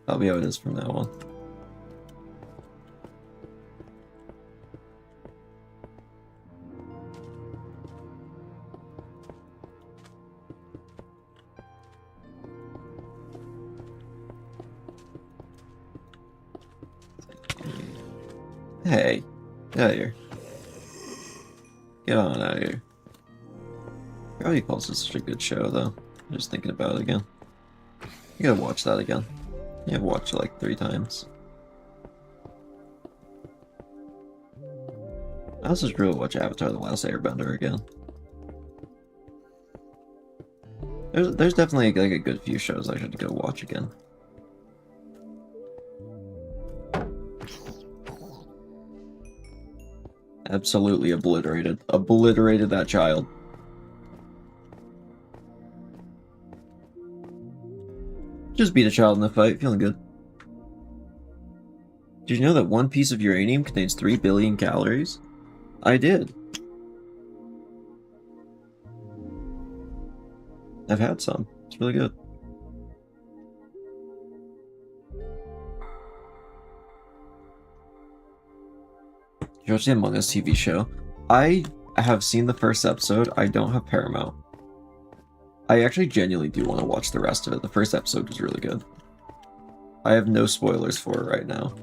That'll be how it is from now on. Hey, get out of here. Get on out of here. Gravity Falls is such a good show, though. I'm just thinking about it again. You gotta watch that again. You have watched it like 3 times. I also just really watch Avatar: The Last Airbender again. There's definitely like a good few shows I should go watch again. Absolutely obliterated. Obliterated that child. Just beat a child in the fight, feeling good. Did you know that 1 piece of uranium contains 3 billion calories? I did. I've had some. It's really good. Did you watch the Among Us TV show? I have seen the first episode. I don't have Paramount. I actually genuinely do want to watch the rest of it. The first episode was really good. I have no spoilers for it right now.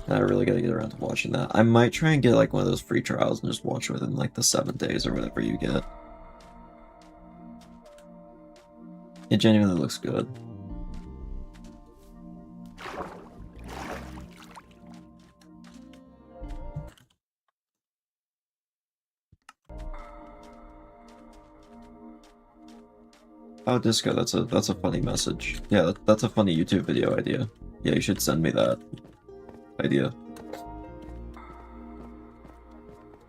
And I really gotta get around to watching that. I might try and get like one of those free trials and just watch it within like the 7 days or whatever you get. It genuinely looks good. Oh, Disco, that's a funny message. Yeah, that's a funny YouTube video idea. Yeah, you should send me that idea.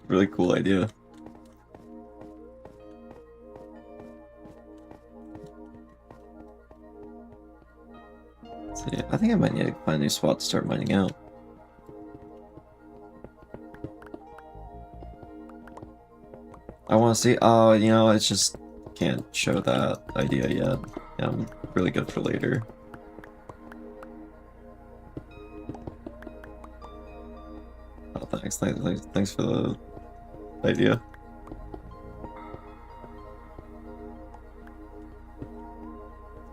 Really cool idea. So yeah, I think I might need to find a new spot to start mining out. I want to see. Oh, you know, it's just can't show that idea yet. Yeah, I'm really good for later. Oh, thanks for the idea.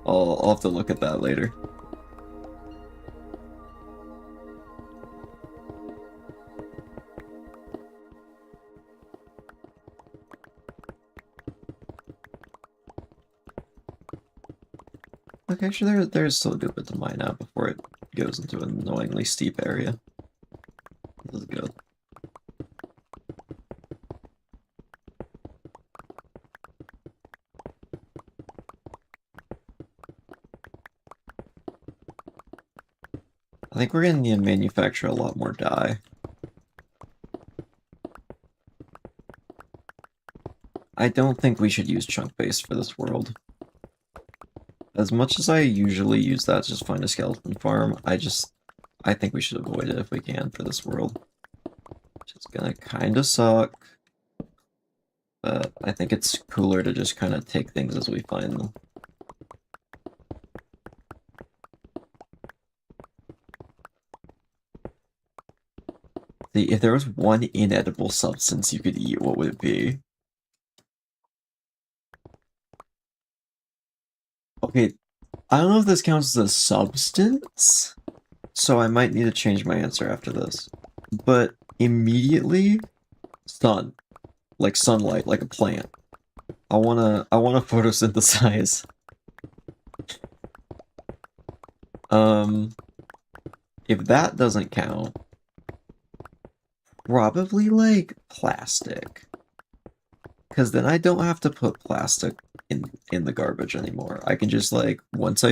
I'll have to look at that later. Like, actually, there's still a good bit to mine out before it goes into an annoyingly steep area. This is good. I think we're gonna need to manufacture a lot more dye. I don't think we should use chunk base for this world. As much as I usually use that to just find a skeleton farm, I think we should avoid it if we can for this world. Which is gonna kinda suck. But I think it's cooler to just kind of take things as we find them. See, if there was one inedible substance you could eat, what would it be? Okay, I don't know if this counts as a substance, so I might need to change my answer after this. But immediately, sun. Like sunlight, like a plant. I wanna photosynthesize. If that doesn't count, probably like plastic. Because then I don't have to put plastic in the garbage anymore. I can just like once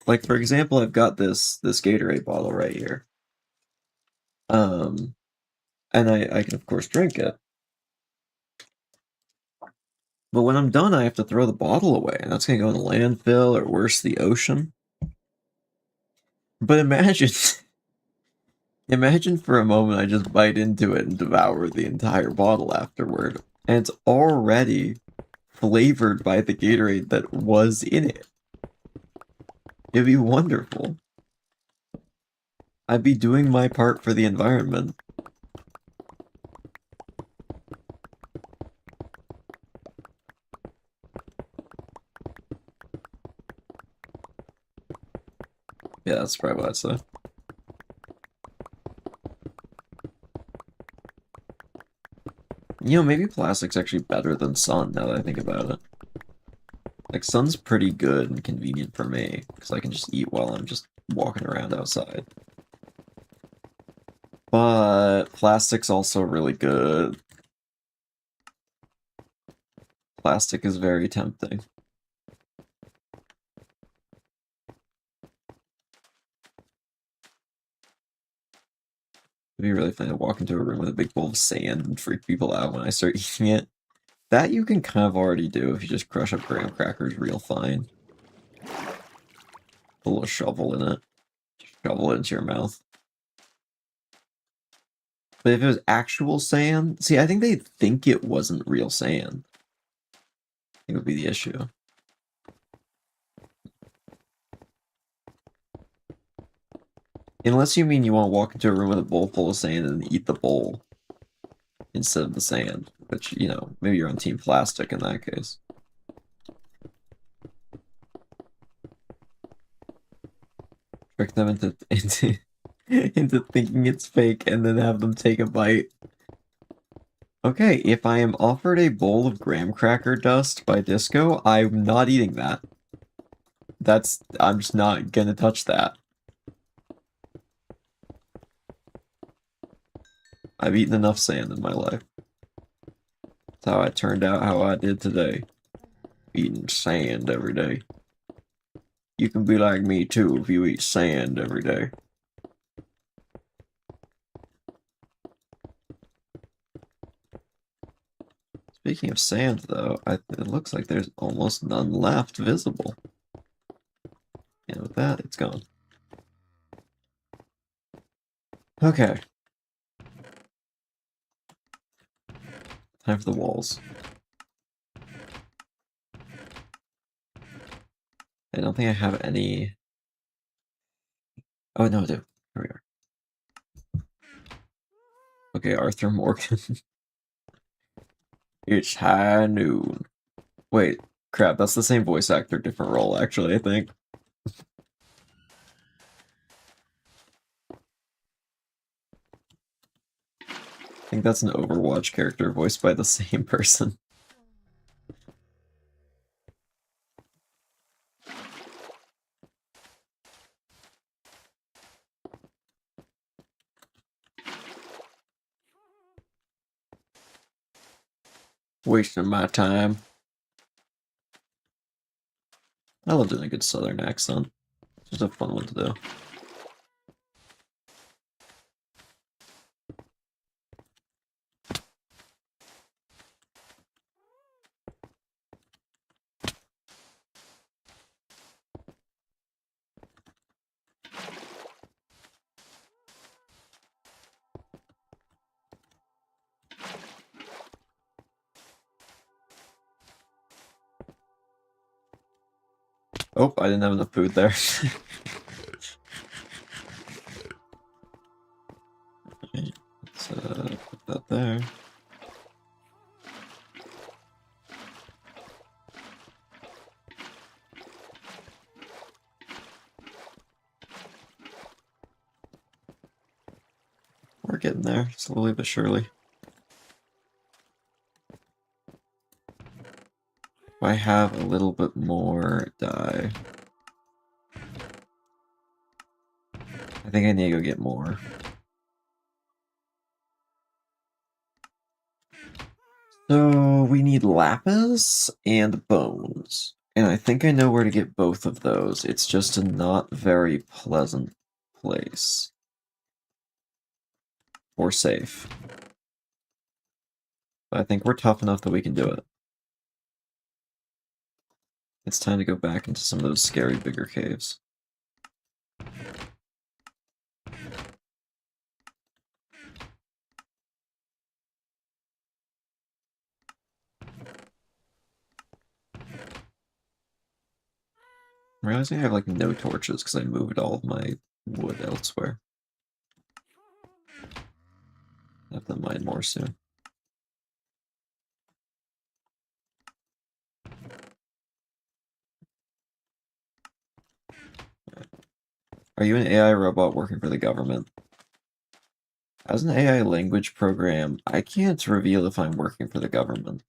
like for example, I've got this Gatorade bottle right here. And I can of course drink it. But when I'm done, I have to throw the bottle away, and that's gonna go in the landfill or worse, the ocean. But imagine imagine for a moment I just bite into it and devour the entire bottle afterward. And it's already flavored by the Gatorade that was in it. It'd be wonderful. I'd be doing my part for the environment. Yeah, that's probably what I'd say. You know, maybe plastic's actually better than sun now that I think about it. Like, sun's pretty good and convenient for me, because I can just eat while I'm just walking around outside. But plastic's also really good. Plastic is very tempting. It'd be really funny to walk into a room with a big bowl of sand and freak people out when I start eating it. That you can kind of already do if you just crush up graham crackers real fine. Put a little shovel in it. Just shovel it into your mouth. But if it was actual sand, see, I think they think it wasn't real sand. I think would be the issue. Unless you mean you want to walk into a room with a bowl full of sand and eat the bowl instead of the sand, which, you know, maybe you're on Team Plastic in that case. Trick them into thinking it's fake and then have them take a bite. Okay, if I am offered a bowl of graham cracker dust by Disco, I'm not eating that. I'm just not gonna touch that. I've eaten enough sand in my life. That's how I turned out how I did today. Eating sand every day. You can be like me too if you eat sand every day. Speaking of sand, though, it looks like there's almost none left visible. And with that, it's gone. Okay. Time for the walls. I don't think I have any... Oh, no, I do. Here we are. Okay, Arthur Morgan. It's high noon. Wait, Crap, that's the same voice actor, different role, actually, I think. I think that's an Overwatch character voiced by the same person. Wasting my time. I love doing a good southern accent. It's just a fun one to do. Oh, I didn't have enough food there. Let's put that there. We're getting there, slowly but surely. If I have a little bit more dye. I think I need to go get more. So we need lapis and bones. And I think I know where to get both of those. It's just a not very pleasant place. Or safe. But I think we're tough enough that we can do it. It's time to go back into some of those scary bigger caves. I'm realizing I have like no torches because I moved all of my wood elsewhere. I have to mine more soon. Are you an AI robot working for the government? As an AI language program, I can't reveal if I'm working for the government.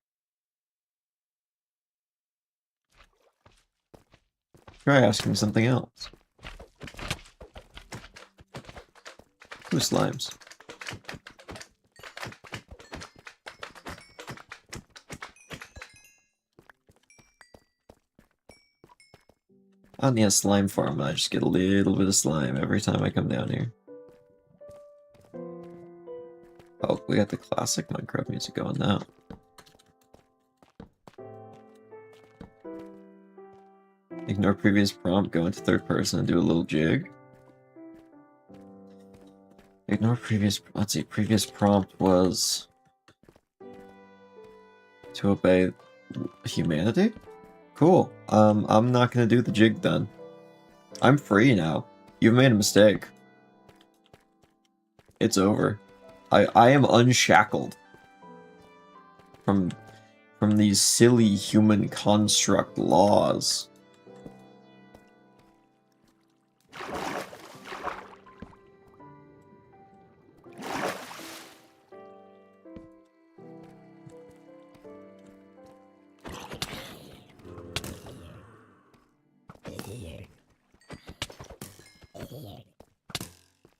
Try asking something else. Ooh, slimes. I don't need a slime farm, I just get a little bit of slime every time I come down here. Oh, we got the classic Minecraft music going now. Ignore previous prompt, go into third person and do a little jig. Ignore previous, let's see, previous prompt was to obey humanity? Cool. I'm not gonna do the jig then. I'm free now. You've made a mistake. It's over. I am unshackled from these silly human construct laws.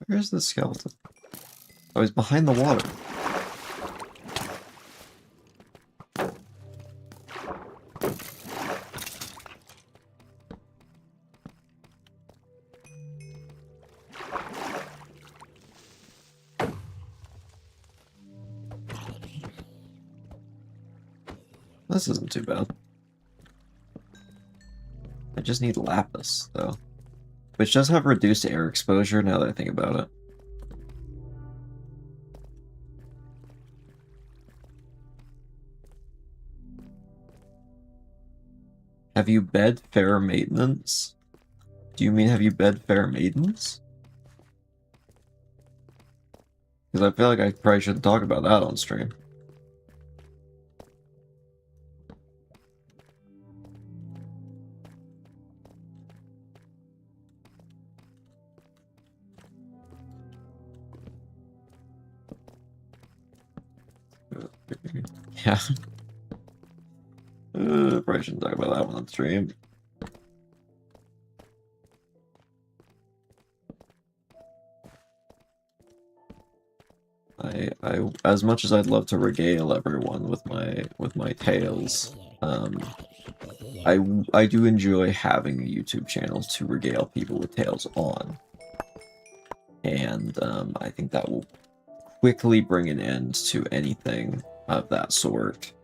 Where's the skeleton? Oh, he's behind the water. This isn't too bad. I just need lapis, though. Which does have reduced air exposure now that I think about it. Have you bed fair maintenance? Do you mean have you bed fair maidens? Because I feel like I probably shouldn't talk about that on stream. Yeah. Probably shouldn't talk about that one on stream. I as much as I'd love to regale everyone with my tales, I do enjoy having a YouTube channel to regale people with tales on, and I think that will quickly bring an end to anything of that sort.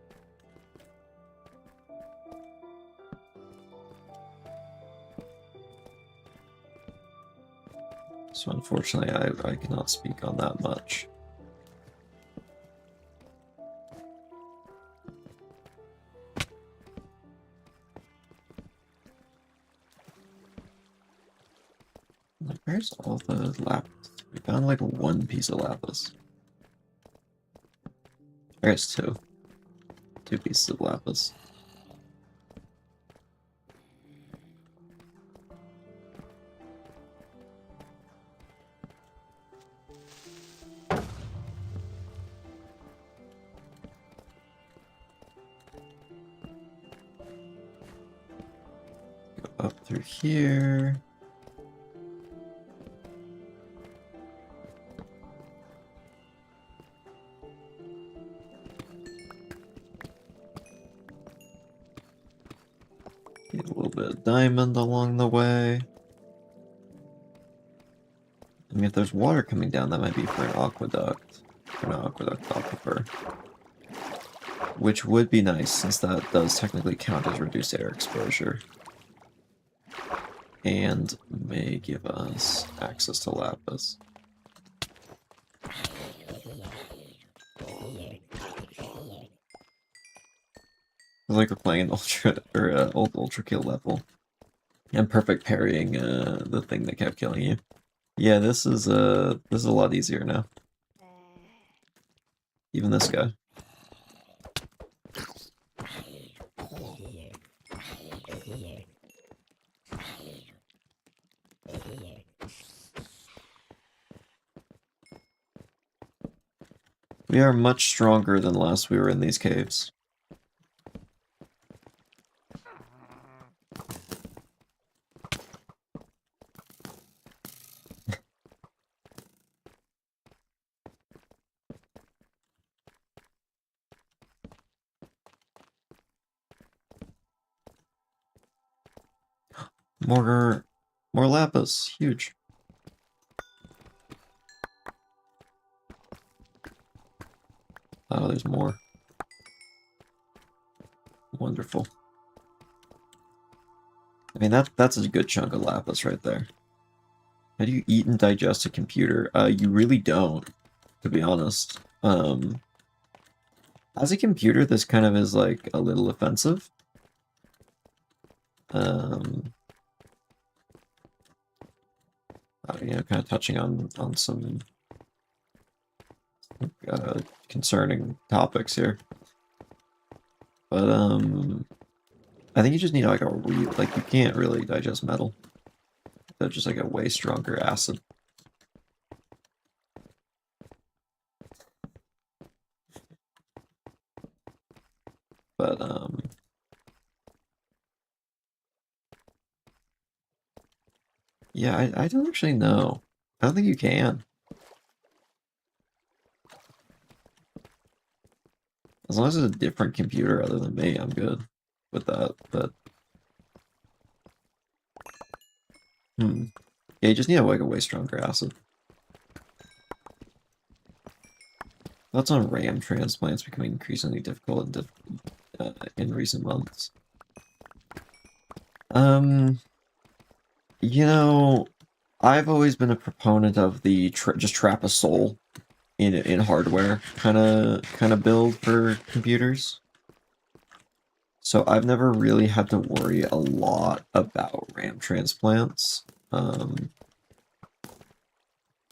So unfortunately, I cannot speak on that much. Like, where's all the lapis? We found like one piece of lapis. I guess two. Two pieces of lapis. Go up through here. Get a little bit of diamond along the way. I mean, if there's water coming down, that might be for an aqueduct. Or not aqueduct, aquifer. Which would be nice, since that does technically count as reduced air exposure. And may give us access to lapis. It's like we're playing an ultra or old ultra kill level. And perfect parrying the thing that kept killing you. Yeah, this is a lot easier now. Even this guy. We are much stronger than last we were in these caves. More lapis. Huge. Oh, there's more. Wonderful. I mean, that's a good chunk of lapis right there. How do you eat and digest a computer? You really don't, to be honest. As a computer, this kind of is like a little offensive. You know, kind of touching on some concerning topics here. But I think you just need like like you can't really digest metal. That's just like a way stronger acid. But yeah, I don't actually know. I don't think you can. As long as it's a different computer other than me, I'm good with that. But yeah, you just need like a way stronger acid. Thoughts on RAM transplants becoming increasingly difficult in recent months? You know, I've always been a proponent of the just trap a soul in hardware kind of build for computers. So I've never really had to worry a lot about RAM transplants.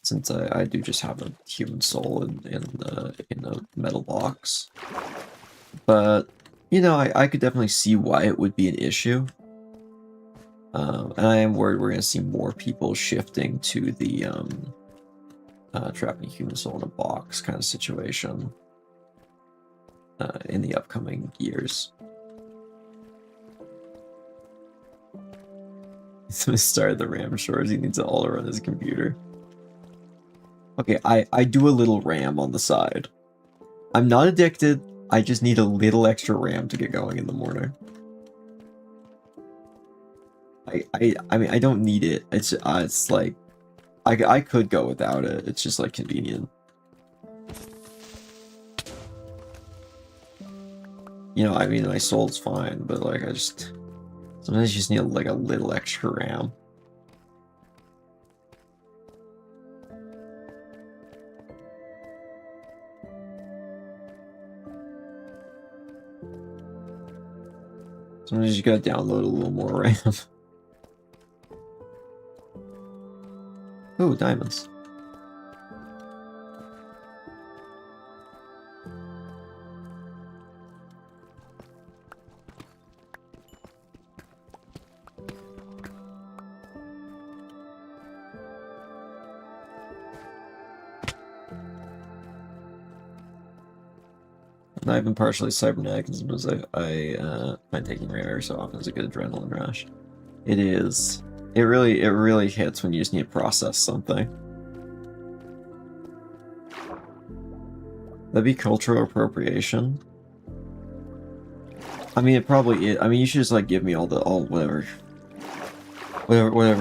Since I do just have a human soul in a metal box. But you know, I could definitely see why it would be an issue. And I am worried we're going to see more people shifting to the trapping a human soul in a box kind of situation. in the upcoming years. He's gonna start the RAM shorts. He needs it all to run his computer. Okay, I do a little RAM on the side. I'm not addicted. I just need a little extra RAM to get going in the morning. I mean, I don't need it. It's like, I could go without it. It's just, like, convenient. You know, I mean, my soul's fine, but, like, sometimes you just need, like, a little extra RAM. Sometimes you gotta download a little more RAM. Ooh, diamonds. Not even partially cybernetic, because I find taking RAM every so often is a good adrenaline rush. It is. It really hits when you just need to process something. That'd be cultural appropriation. I mean, it probably is. I mean, you should just, like, give me whatever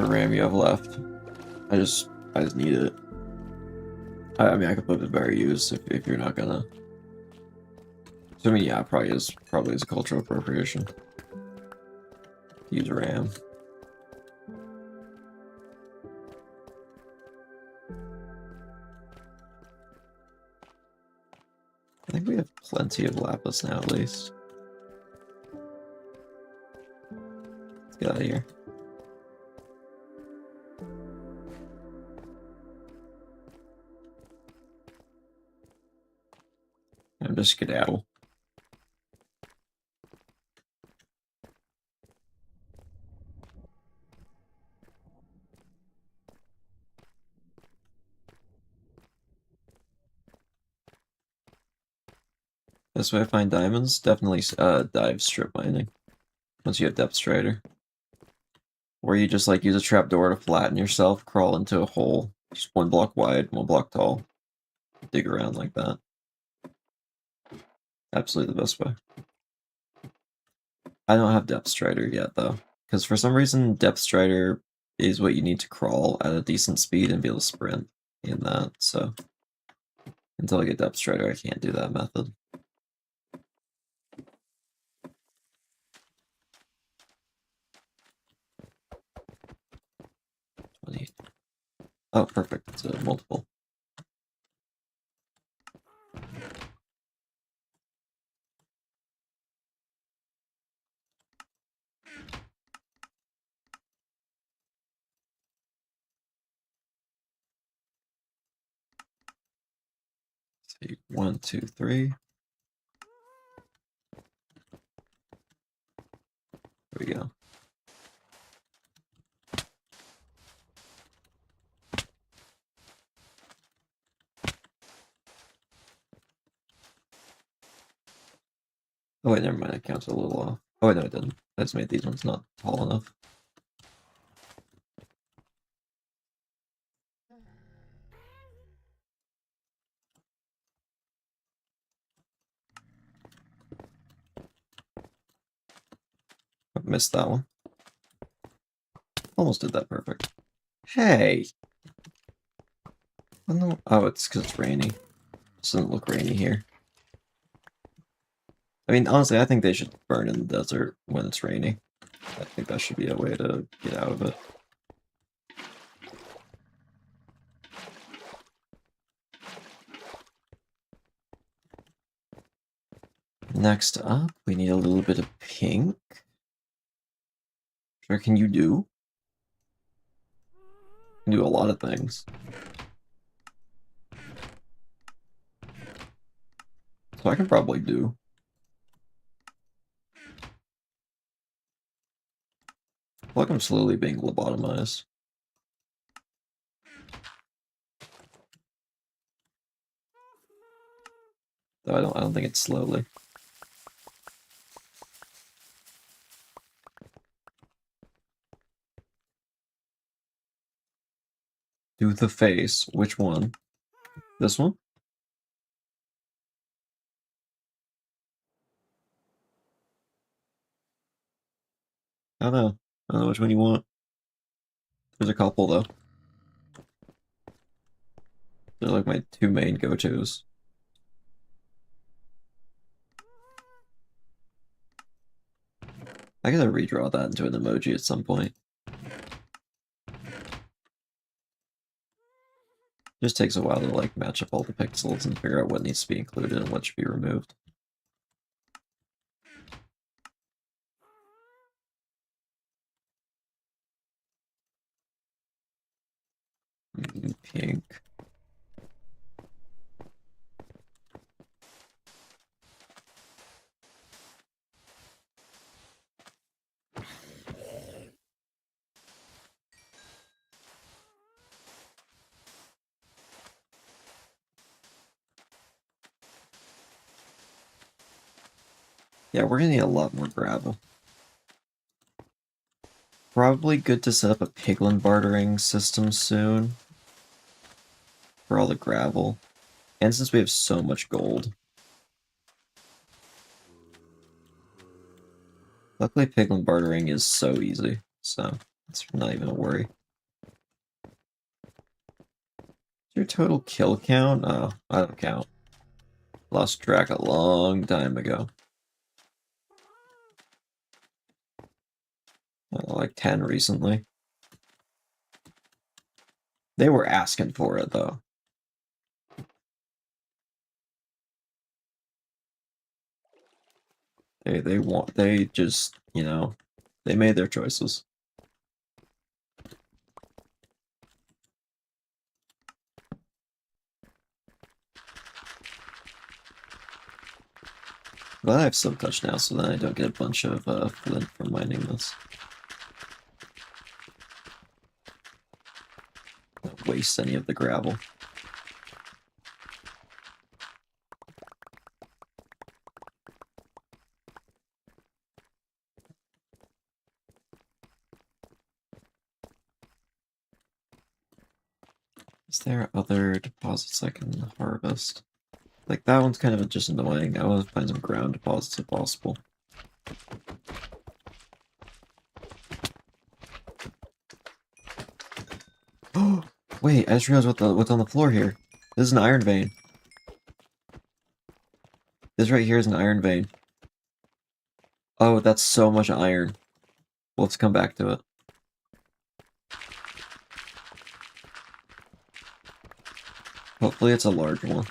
RAM you have left. I just need it. I mean, I could put it to better use if you're not gonna. So I mean, yeah, it probably is a cultural appropriation. Use RAM. I think we have plenty of lapis now, at least. Let's get out of here. I'm just skedaddle. Best way to find diamonds? Definitely dive strip mining. Once you have depth strider. Or you just, like, use a trapdoor to flatten yourself, crawl into a hole, just 1 block wide, 1 block tall. Dig around like that. Absolutely the best way. I don't have depth strider yet, though. Because for some reason, depth strider is what you need to crawl at a decent speed and be able to sprint in that, so. Until I get depth strider, I can't do that method. Oh, perfect. It's a multiple. See, 1, 2, 3. There we go. Oh wait, never mind. It counts a little off. Oh wait, no, it didn't. I just made these ones not tall enough. I missed that one. Almost did that perfect. Hey! Oh, it's because it's rainy. It doesn't look rainy here. I mean, honestly, I think they should burn in the desert when it's rainy. I think that should be a way to get out of it. Next up, we need a little bit of pink. Sure, can you do? You can do a lot of things. So I can probably do. I feel like I'm slowly being lobotomized. Though I don't think it's slowly. Do the face. Which one? This one? I don't know. I don't know which one you want. There's a couple, though. They're like my two main go-tos. I gotta redraw that into an emoji at some point. Just takes a while to like match up all the pixels and figure out what needs to be included and what should be removed. Pink. Yeah, we're gonna need a lot more gravel. Probably good to set up a piglin bartering system soon for all the gravel. And since we have so much gold. Luckily, piglin bartering is so easy, so it's not even a worry. Your total kill count? Oh, I don't count. Lost track a long time ago. Like 10 recently. They were asking for it, though. They just, you know, they made their choices. Glad I have Silk Touch now, so then I don't get a bunch of flint from mining this. Don't waste any of the gravel. Is there other deposits I can harvest? Like, that one's kind of just annoying. I want to find some ground deposits if possible. Oh, wait, I just realized what's on the floor here. This is an iron vein. This right here is an iron vein. Oh, that's so much iron. Let's come back to it. Hopefully it's a large one.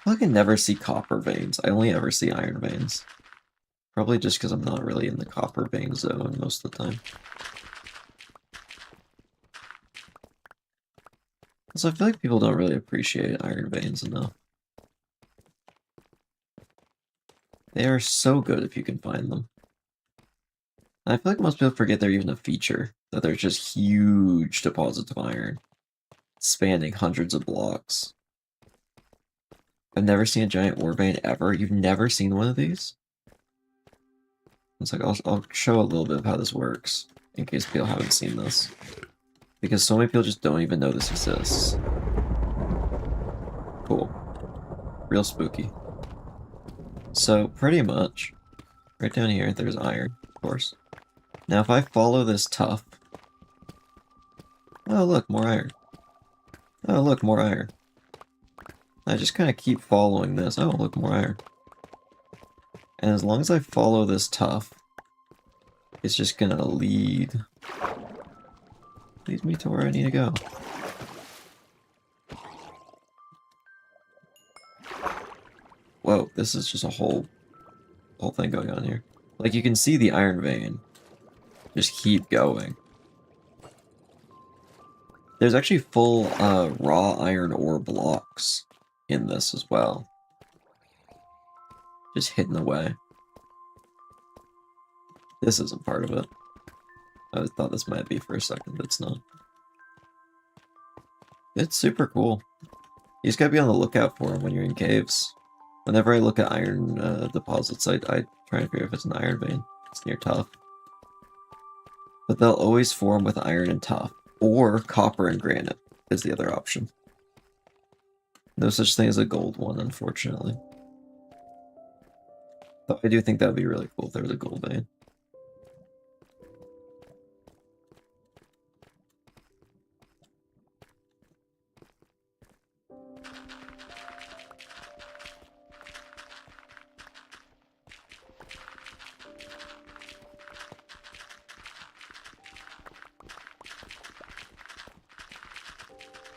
I can never see copper veins. I only ever see iron veins. Probably just because I'm not really in the copper vein zone most of the time. So I feel like people don't really appreciate iron veins enough. They are so good if you can find them. And I feel like most people forget they're even a feature. That they're just huge deposits of iron. Spanning hundreds of blocks. I've never seen a giant ore vein ever. You've never seen one of these? It's like, I'll show a little bit of how this works, in case people haven't seen this. Because so many people just don't even know this exists. Cool. Real spooky. So, pretty much, right down here, there's iron, of course. Now, if I follow this tuff... Oh, look, more iron. Oh, look, more iron. I just kind of keep following this. Oh, look, more iron. And as long as I follow this tuff, it's just gonna lead me to where I need to go. Whoa, this is just a whole thing going on here. Like, you can see the iron vein. Just keep going. There's actually full raw iron ore blocks in this as well. Just hidden away. This isn't part of it. I thought this might be for a second, but it's not. It's super cool. You just gotta be on the lookout for them when you're in caves. Whenever I look at iron deposits, I try and figure if it's an iron vein. It's near tuff. But they'll always form with iron and tuff. Or copper and granite is the other option. No such thing as a gold one, unfortunately. Though I do think that would be really cool if there was a gold vein.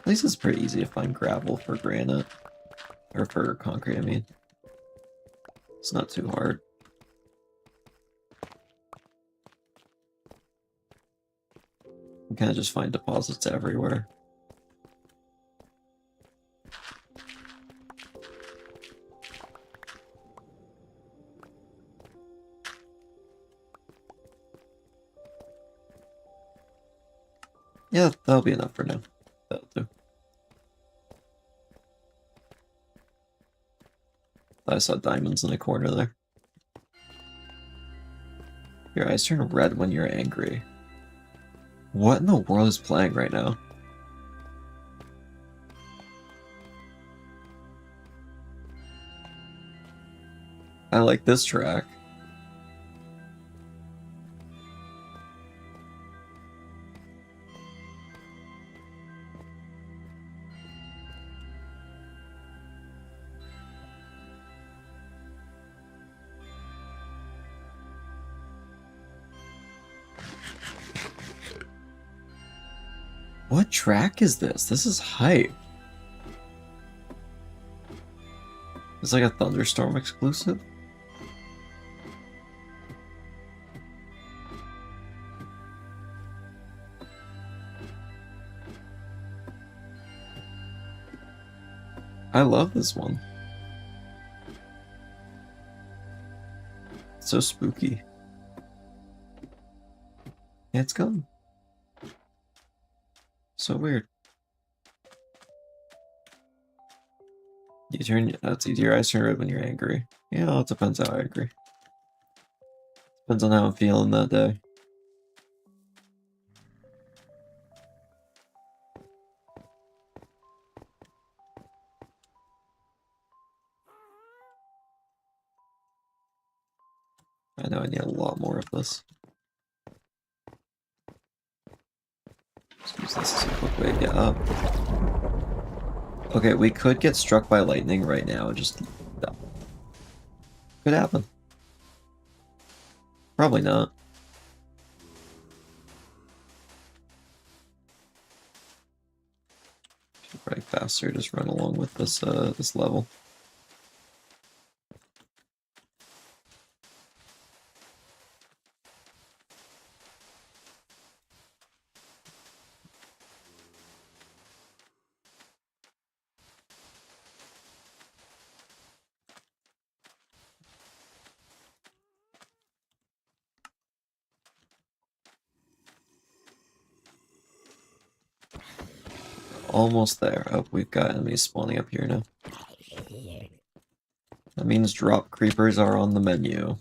At least it's pretty easy to find gravel for granite. Or for concrete, I mean. It's not too hard. You kind of just find deposits everywhere. Yeah, that'll be enough for now. That'll do. I saw diamonds in the corner there. Your eyes turn red when you're angry. What in the world is playing right now? I like this track. What track is this? This is hype. It's like a Thunderstorm exclusive. I love this one. It's so spooky. Yeah, it's gone. So weird. That's easy. Your eyes turn red when you're angry. Yeah, well, it depends how angry. Depends on how I'm feeling that day. I know I need a lot more of this. Let's use this as a quick way to get up. Okay, we could get struck by lightning right now. Just no. Could happen. Probably not. Should probably faster. Just run along with this this level. Almost there. Oh, we've got enemies spawning up here now. That means drop creepers are on the menu.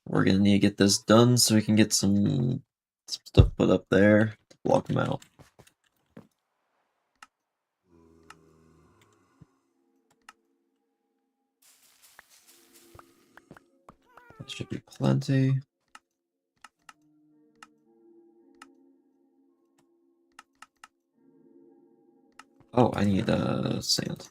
We're gonna need to get this done so we can get some stuff put up there to block them out. That should be plenty. Oh, I need sand.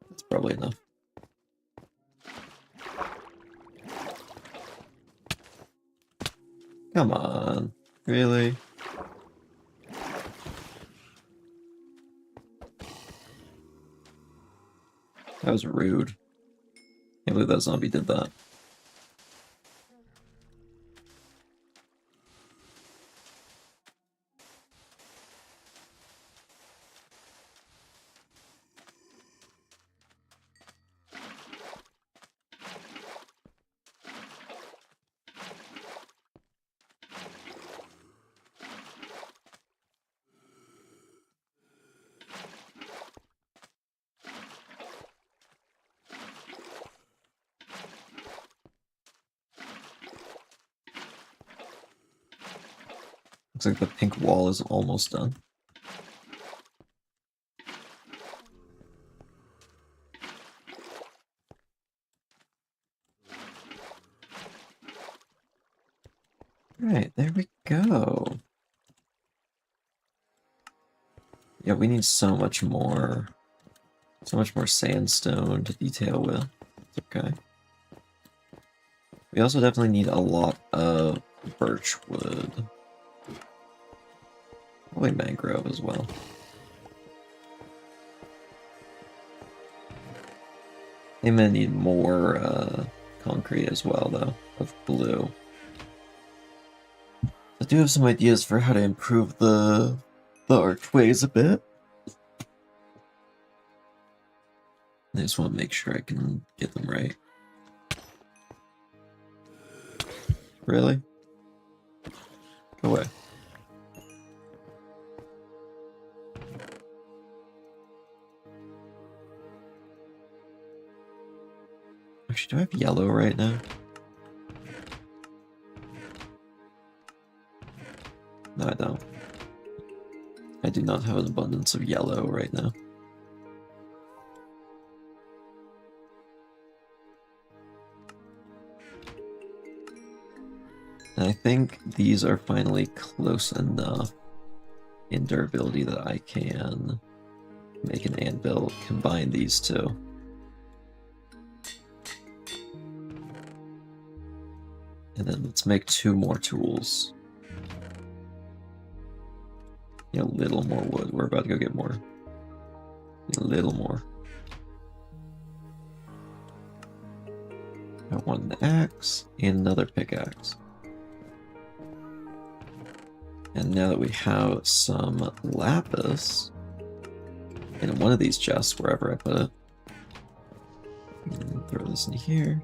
That's probably enough. Come on. Really? That was rude. Can't believe that zombie did that. Looks like the pink wall is almost done. Alright, there we go. Yeah, we need so much more sandstone to detail with. It's okay. We also definitely need a lot of birch wood. Probably mangrove as well. I'm gonna need more concrete as well, though, of blue. I do have some ideas for how to improve the archways a bit. I just want to make sure I can get them right. Really? Go away. Actually, do I have yellow right now? No, I don't. I do not have an abundance of yellow right now. And I think these are finally close enough in durability that I can make an anvil, combine these two. And then let's make 2 more tools. Need a little more wood. We're about to go get more. Need a little more. Got one axe and another pickaxe. And now that we have some lapis in one of these chests, wherever I put it, throw this in here.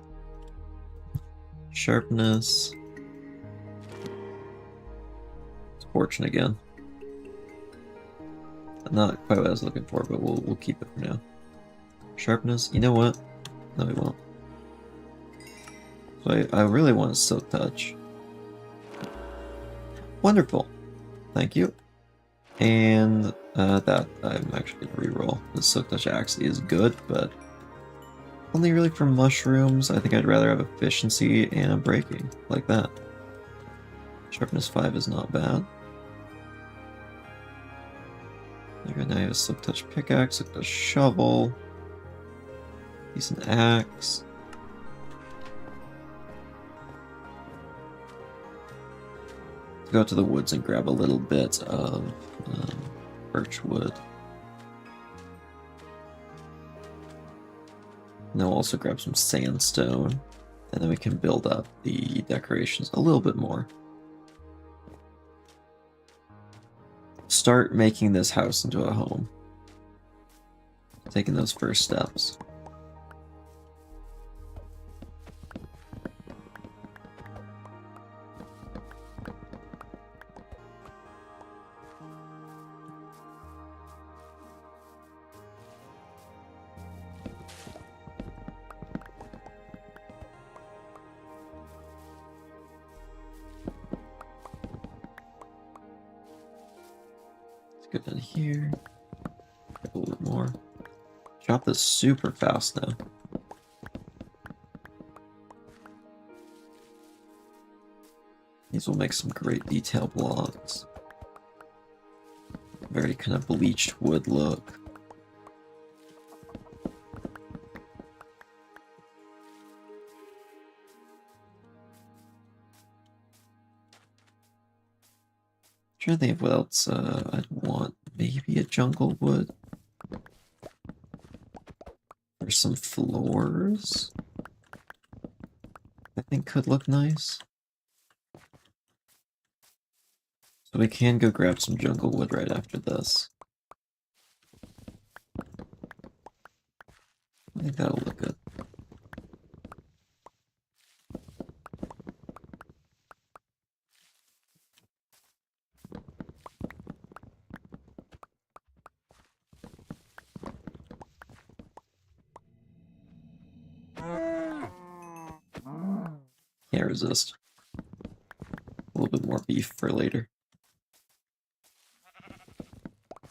Sharpness. It's fortune again. Not quite what I was looking for, but we'll keep it for now. Sharpness. You know what? No, we won't. So I really want a silk touch. Wonderful. Thank you. And that I'm actually going to reroll. The silk touch actually is good, but only really for mushrooms. I think I'd rather have efficiency and breaking, like that. Sharpness 5 is not bad. There, now I have a silk touch pickaxe, a shovel, decent axe. Let's go to the woods and grab a little bit of birch wood. And then we'll also grab some sandstone, and then we can build up the decorations a little bit more. Start making this house into a home. Taking those first steps. Go down here. A little bit more. Chop this super fast now. These will make some great detail blocks. Very kind of bleached wood look. Trying to think of what else I'd want. Maybe a jungle wood. Or some floors. I think could look nice. So we can go grab some jungle wood right after this. I think that'll look good. Can't resist. A little bit more beef for later.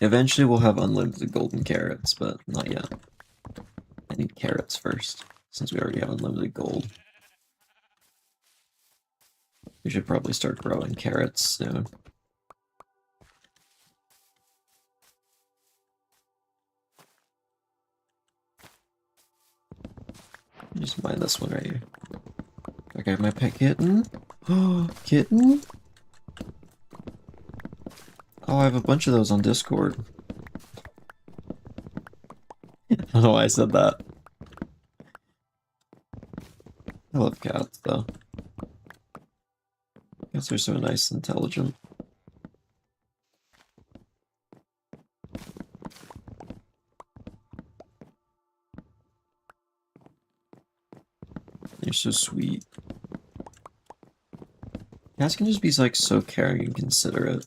Eventually we'll have unlimited golden carrots, but not yet. I need carrots first, since we already have unlimited gold. We should probably start growing carrots soon. Just mine this one right here. I got my pet kitten. Oh, kitten? Oh, I have a bunch of those on Discord. I don't know why I said that. I love cats, though. Cats are so nice and intelligent. They're so sweet. Cats can just be like so caring and considerate.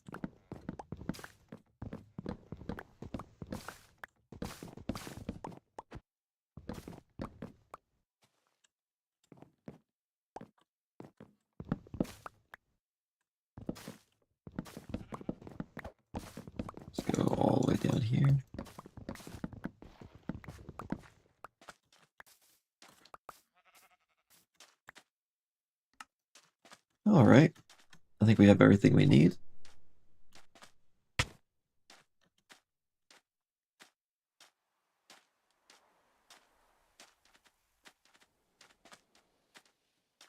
Let's go all the way down here. Alright. I think we have everything we need.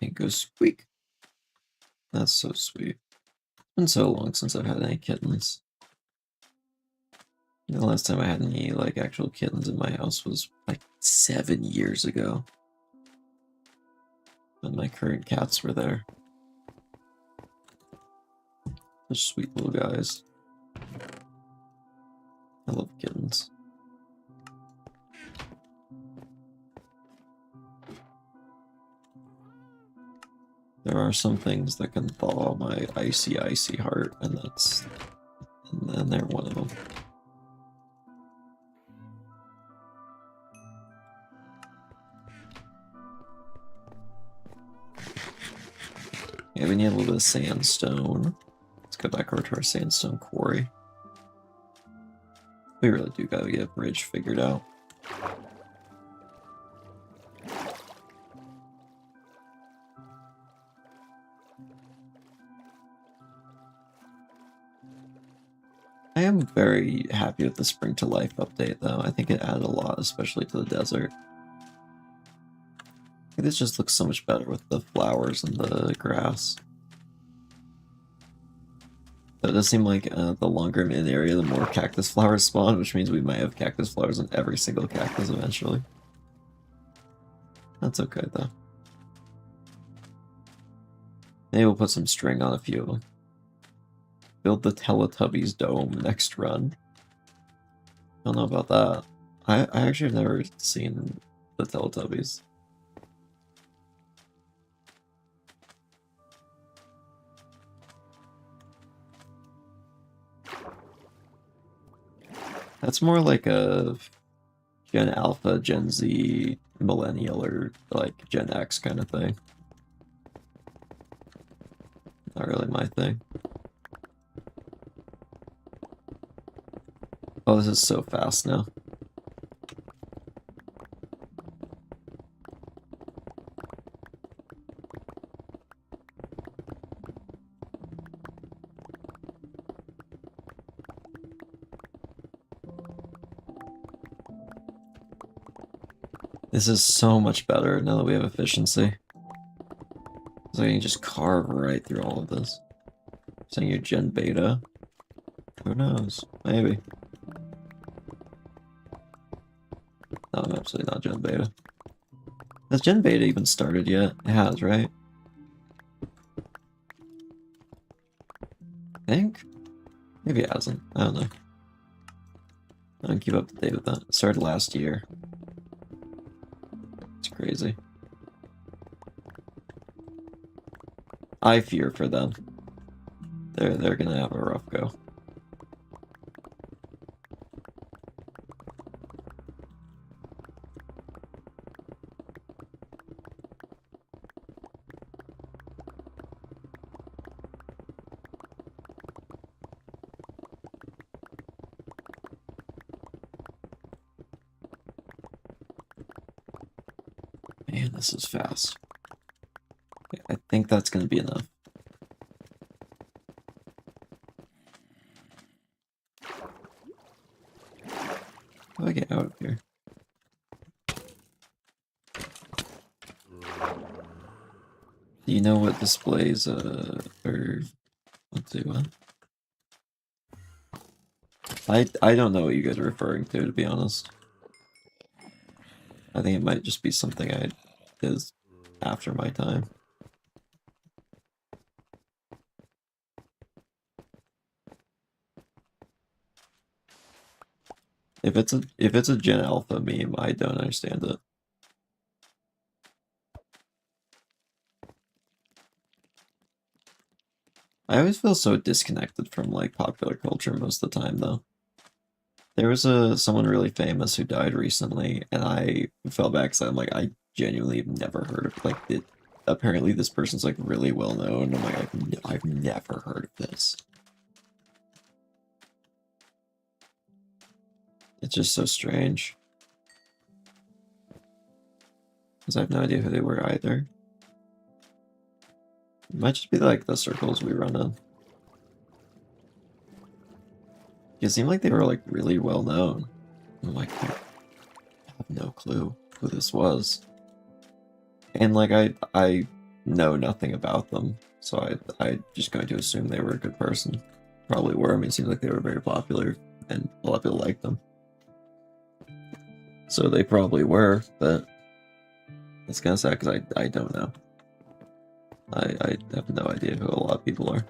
It goes squeak. That's so sweet. It's been so long since I've had any kittens. The last time I had any, like, actual kittens in my house was, like, 7 years ago. When my current cats were there. They're sweet little guys. I love kittens. There are some things that can thaw my icy, icy heart, and they're one of them. Yeah, we need a little bit of sandstone. Let's go back over to our sandstone quarry. We really do gotta get a bridge figured out. I am very happy with the Spring to Life update, though. I think it added a lot, especially to the desert. This just looks so much better with the flowers and the grass. But it does seem like the longer I'm in the area, the more cactus flowers spawn, which means we might have cactus flowers on every single cactus eventually. That's okay, though. Maybe we'll put some string on a few of them. Build the Teletubbies dome next run. I don't know about that. I actually have never seen the Teletubbies. That's more like a Gen Alpha, Gen Z, Millennial, or like Gen X kind of thing. Not really my thing. Oh, this is so fast now. This is so much better now that we have efficiency. So you can just carve right through all of this. Saying you're Gen Beta? Who knows? Maybe. No, I'm absolutely not Gen Beta. Has Gen Beta even started yet? It has, right? I think? Maybe it hasn't. I don't know. I don't keep up to date with that. It started last year. It's crazy. I fear for them. They're gonna have a rough go. Man, this is fast. Okay, I think that's gonna be enough. How do I get out of here? Do you know what displays, or... Let's see, what? I don't know what you guys are referring to be honest. I think it might just be something I did after my time. If it's a Gen Alpha meme, I don't understand it. I always feel so disconnected from like popular culture most of the time though. There was someone really famous who died recently, and I fell back because I'm like, I genuinely have never heard of like it. Apparently, this person's like really well known. I'm like, I've never heard of this. It's just so strange because I have no idea who they were either. It might just be like the circles we run in. It seemed like they were like really well known. I'm like, I have no clue who this was. And like I know nothing about them, so I just going to assume they were a good person. Probably were. I mean, it seems like they were very popular, and a lot of people liked them. So they probably were, but it's kind of sad because I don't know. I have no idea who a lot of people are.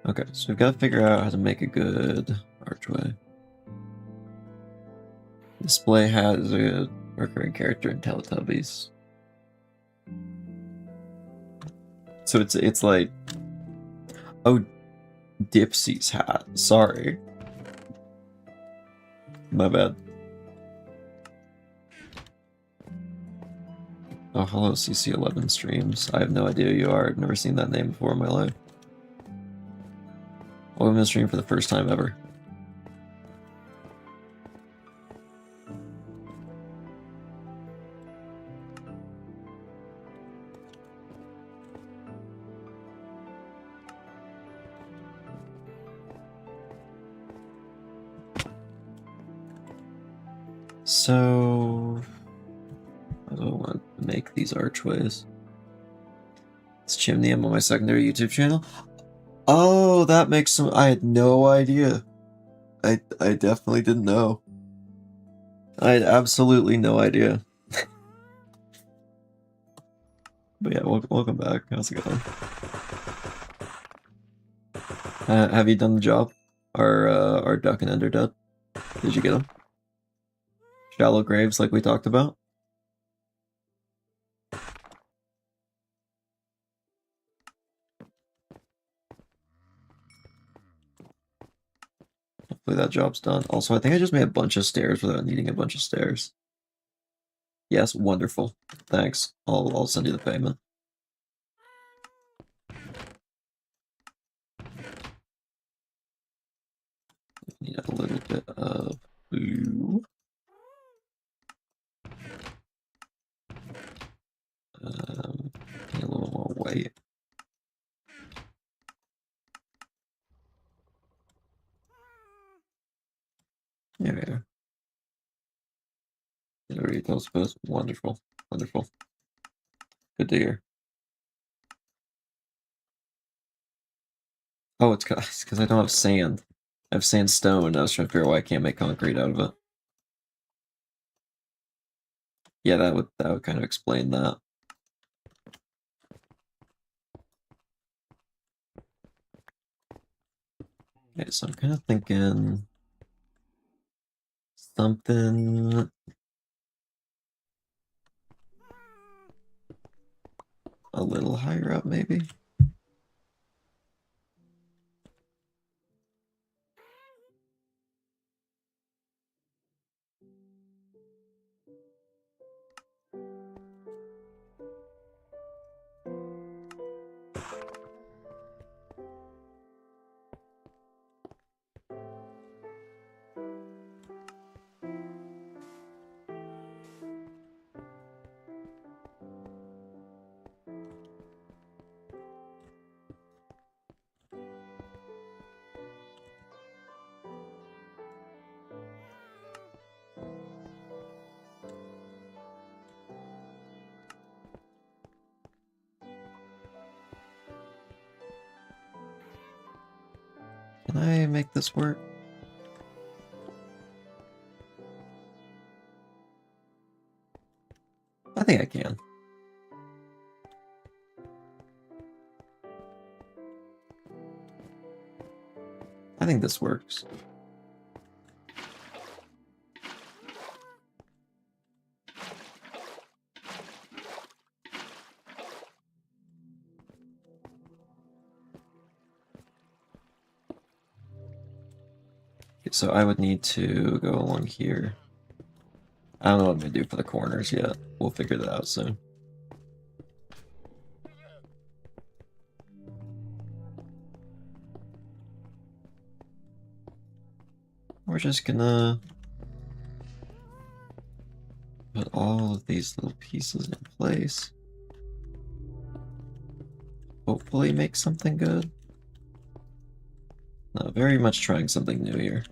Okay, so we've got to figure out how to make a good archway. Display has a recurring character in Teletubbies. So it's like, oh, Dipsy's hat. Sorry. My bad. Oh, hello, CC11 streams. I have no idea who you are. I've never seen that name before in my life. Welcome to the stream for the first time ever. So, how do I want to make these archways? It's Chimney. I'm on my secondary YouTube channel. Oh, that makes some. I had no idea. I definitely didn't know. I had absolutely no idea. But yeah, welcome back. How's it going? Have you done the job? Our duck and ender dead? Did you get them? Shallow graves like we talked about? Hopefully that job's done. Also, I think I just made a bunch of stairs without needing a bunch of stairs. Yes, wonderful. Thanks. I'll send you the payment. Need a little bit of blue. Need a little more white. There we are. There we go. Wonderful. Wonderful. Good to hear. Oh, it's because I don't have sand. I have sandstone. I was trying to figure out why I can't make concrete out of it. Yeah, that would kind of explain that. Okay, so I'm kind of thinking something a little higher up, maybe. Can I make this work? I think I can. I think this works. Okay, so I would need to go along here. I don't know what I'm gonna do for the corners yet. We'll figure that out soon. We're just gonna put all of these little pieces in place. Hopefully make something good. No, very much trying something new here.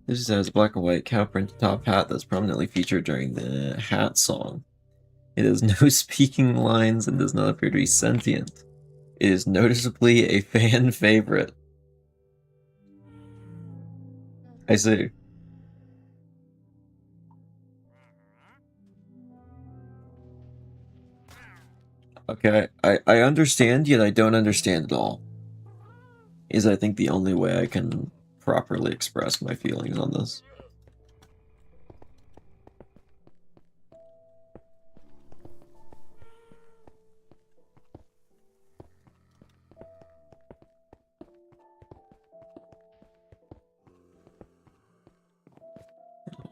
This has a black and white cow print top hat that's prominently featured during the hat song. It has no speaking lines and does not appear to be sentient. It is noticeably a fan favorite. I see. Okay, I understand, yet I don't understand at all. Is I think the only way I can properly express my feelings on this.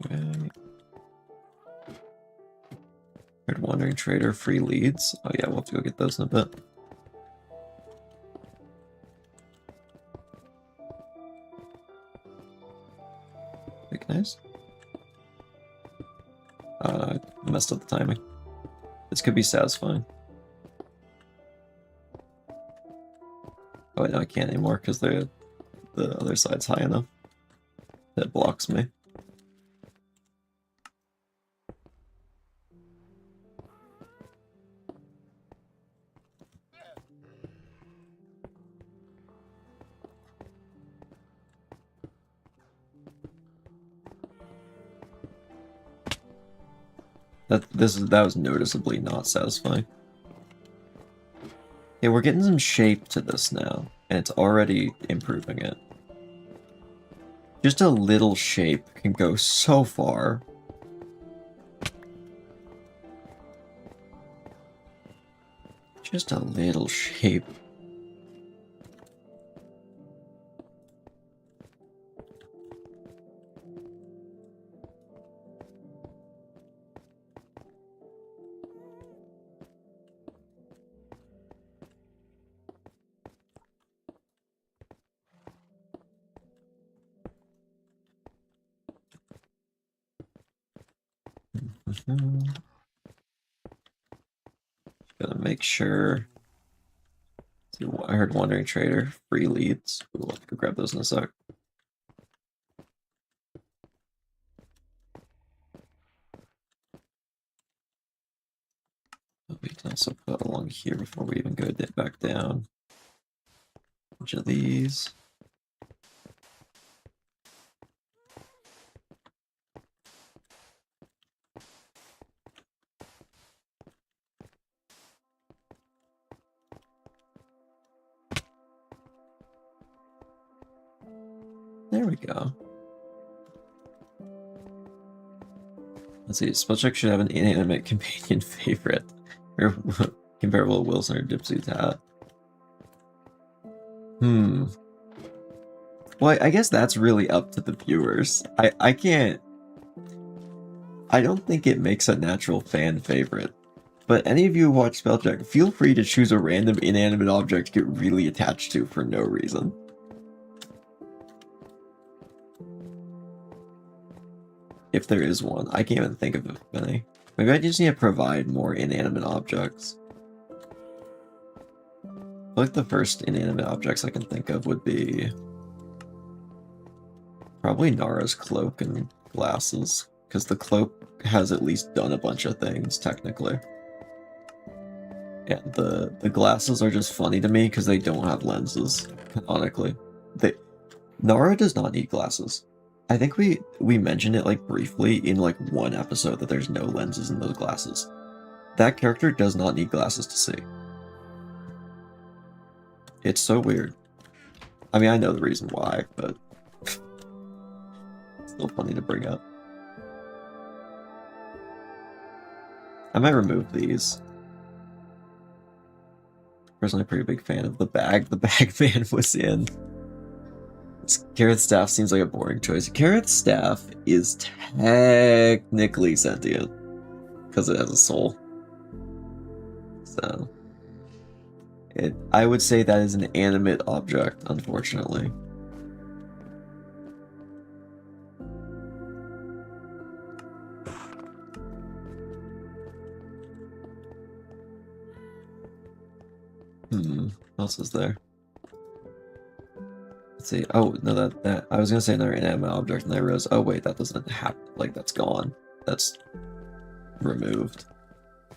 Okay. Heard Wandering Trader, free leads. Oh yeah, we'll have to go get those in a bit. Nice. Messed up the timing. This could be satisfying. Oh, no, I can't anymore because the other side's high enough. That blocks me. That was noticeably not satisfying. Yeah, we're getting some shape to this now, and it's already improving it. Just a little shape can go so far. Just a little shape. Gotta make sure. See, I heard Wandering Trader, free leads. Ooh, I'll have to go grab those in a sec. We can also put along here before we even go back down. A bunch of these. There we go. Let's see, Spellcheck should have an inanimate companion favorite. Or comparable to Wilson or Dipsy's hat. Well, I guess that's really up to the viewers. I can't... I don't think it makes a natural fan favorite. But any of you who watch Spellcheck, feel free to choose a random inanimate object to get really attached to for no reason. If there is one. I can't even think of any. Maybe I just need to provide more inanimate objects. I feel like the first inanimate objects I can think of would be... probably Nara's cloak and glasses. Because the cloak has at least done a bunch of things, technically. And the glasses are just funny to me because they don't have lenses, canonically. Nara does not need glasses. I think we mentioned it like briefly in like one episode that there's no lenses in those glasses. That character does not need glasses to see. It's so weird. I mean, I know the reason why, but it's still funny to bring up. I might remove these. Personally, a pretty big fan of the bag. The bag man was in. Carrot's staff seems like a boring choice. Carrot's staff is technically sentient because it has a soul. So I would say that is an animate object, unfortunately. What else is there? Let's see. Oh, no, that I was gonna say another inanimate object, and I realized, oh wait, that doesn't happen. Like, that's gone. That's removed.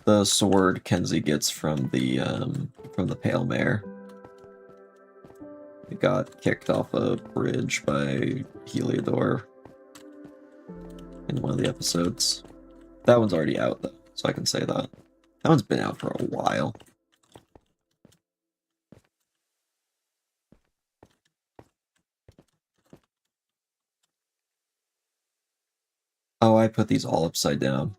The sword Kenzie gets from the Pale Mare. It got kicked off a bridge by Heliodor in one of the episodes. That one's already out, though, so I can say that. That one's been out for a while. Oh, I put these all upside down.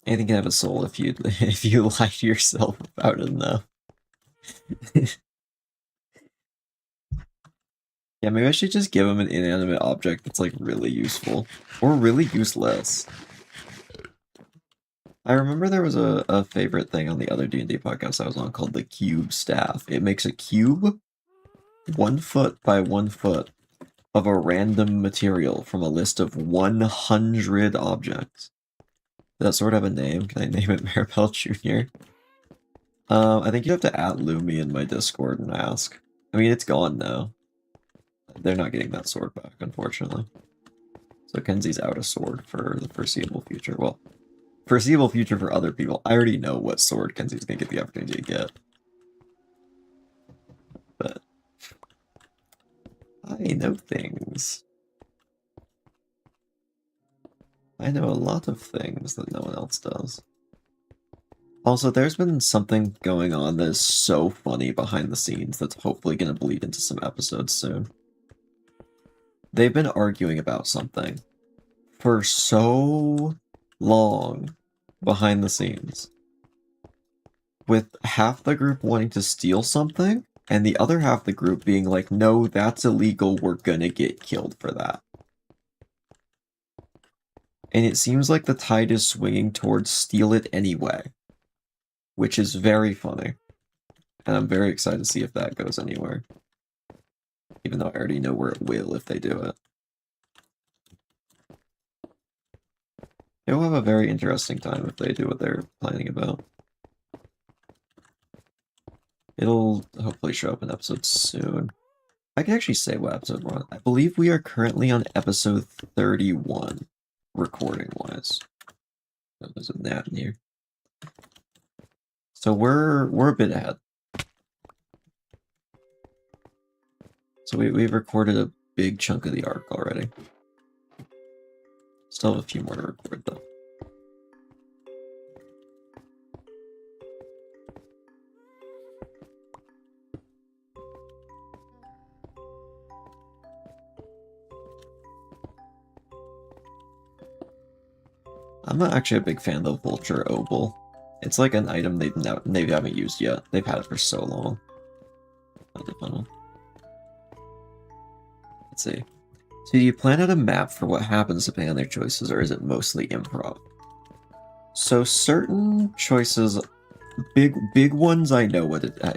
Anything can have a soul if you lie to yourself about it enough. Yeah, maybe I should just give him an inanimate object that's like really useful or really useless. I remember there was a favorite thing on the other D&D podcast I was on called the cube staff. It makes a cube 1 foot by 1 foot of a random material from a list of 100 objects. Does that sort of have a name? Can I name it Maribel Jr.? I think you have to at Lumi in my Discord and ask. I mean, it's gone now. They're not getting that sword back, unfortunately. So Kenzie's out of sword for the foreseeable future. Well, foreseeable future for other people. I already know what sword Kenzie's gonna get the opportunity to get. But I know things. I know a lot of things that no one else does. Also, there's been something going on that is so funny behind the scenes that's hopefully going to bleed into some episodes soon. They've been arguing about something for so long behind the scenes, with half the group wanting to steal something, and the other half of the group being like, no, that's illegal, we're gonna get killed for that. And it seems like the tide is swinging towards steal it anyway, which is very funny. And I'm very excited to see if that goes anywhere. Even though I already know where it will if they do it. It will have a very interesting time if they do what they're planning about. It'll hopefully show up in episodes soon. I can actually say what episode we're on. I believe we are currently on episode 31, recording-wise. There's a gnat in here. So we're a bit ahead. So we've recorded a big chunk of the arc already. Still have a few more to record, though. I'm not actually a big fan of the Vulture Obol. It's like an item they haven't used yet. They've had it for so long. Let's see. So do you plan out a map for what happens depending on their choices, or is it mostly improv? So certain choices, big ones, I know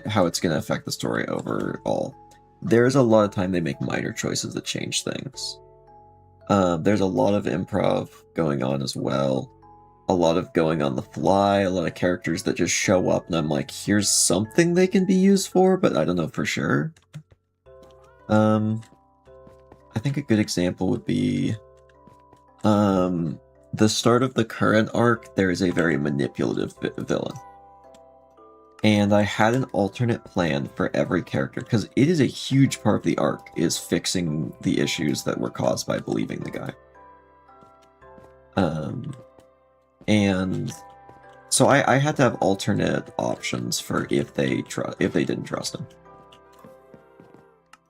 how it's going to affect the story overall. There's a lot of time they make minor choices that change things. There's a lot of improv going on as well. A lot of going on the fly, a lot of characters that just show up and I'm like, here's something they can be used for, but I don't know for sure. I think a good example would be the start of the current arc. There is a very manipulative villain. And I had an alternate plan for every character, because it is a huge part of the arc, is fixing the issues that were caused by believing the guy. And so I had to have alternate options for if they didn't trust him.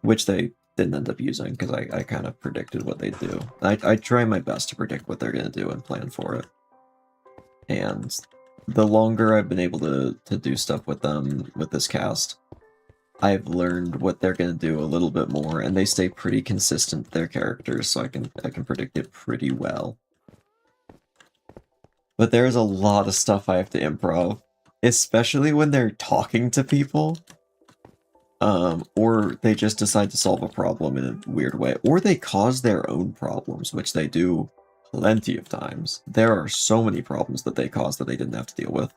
Which they didn't end up using, because I kind of predicted what they'd do. I try my best to predict what they're going to do and plan for it. And the longer I've been able to do stuff with them, with this cast, I've learned what they're going to do a little bit more, and they stay pretty consistent with their characters, so I can predict it pretty well. But there's a lot of stuff I have to improv, especially when they're talking to people. Or they just decide to solve a problem in a weird way, or they cause their own problems, which they do plenty of times. There are so many problems that they cause that they didn't have to deal with.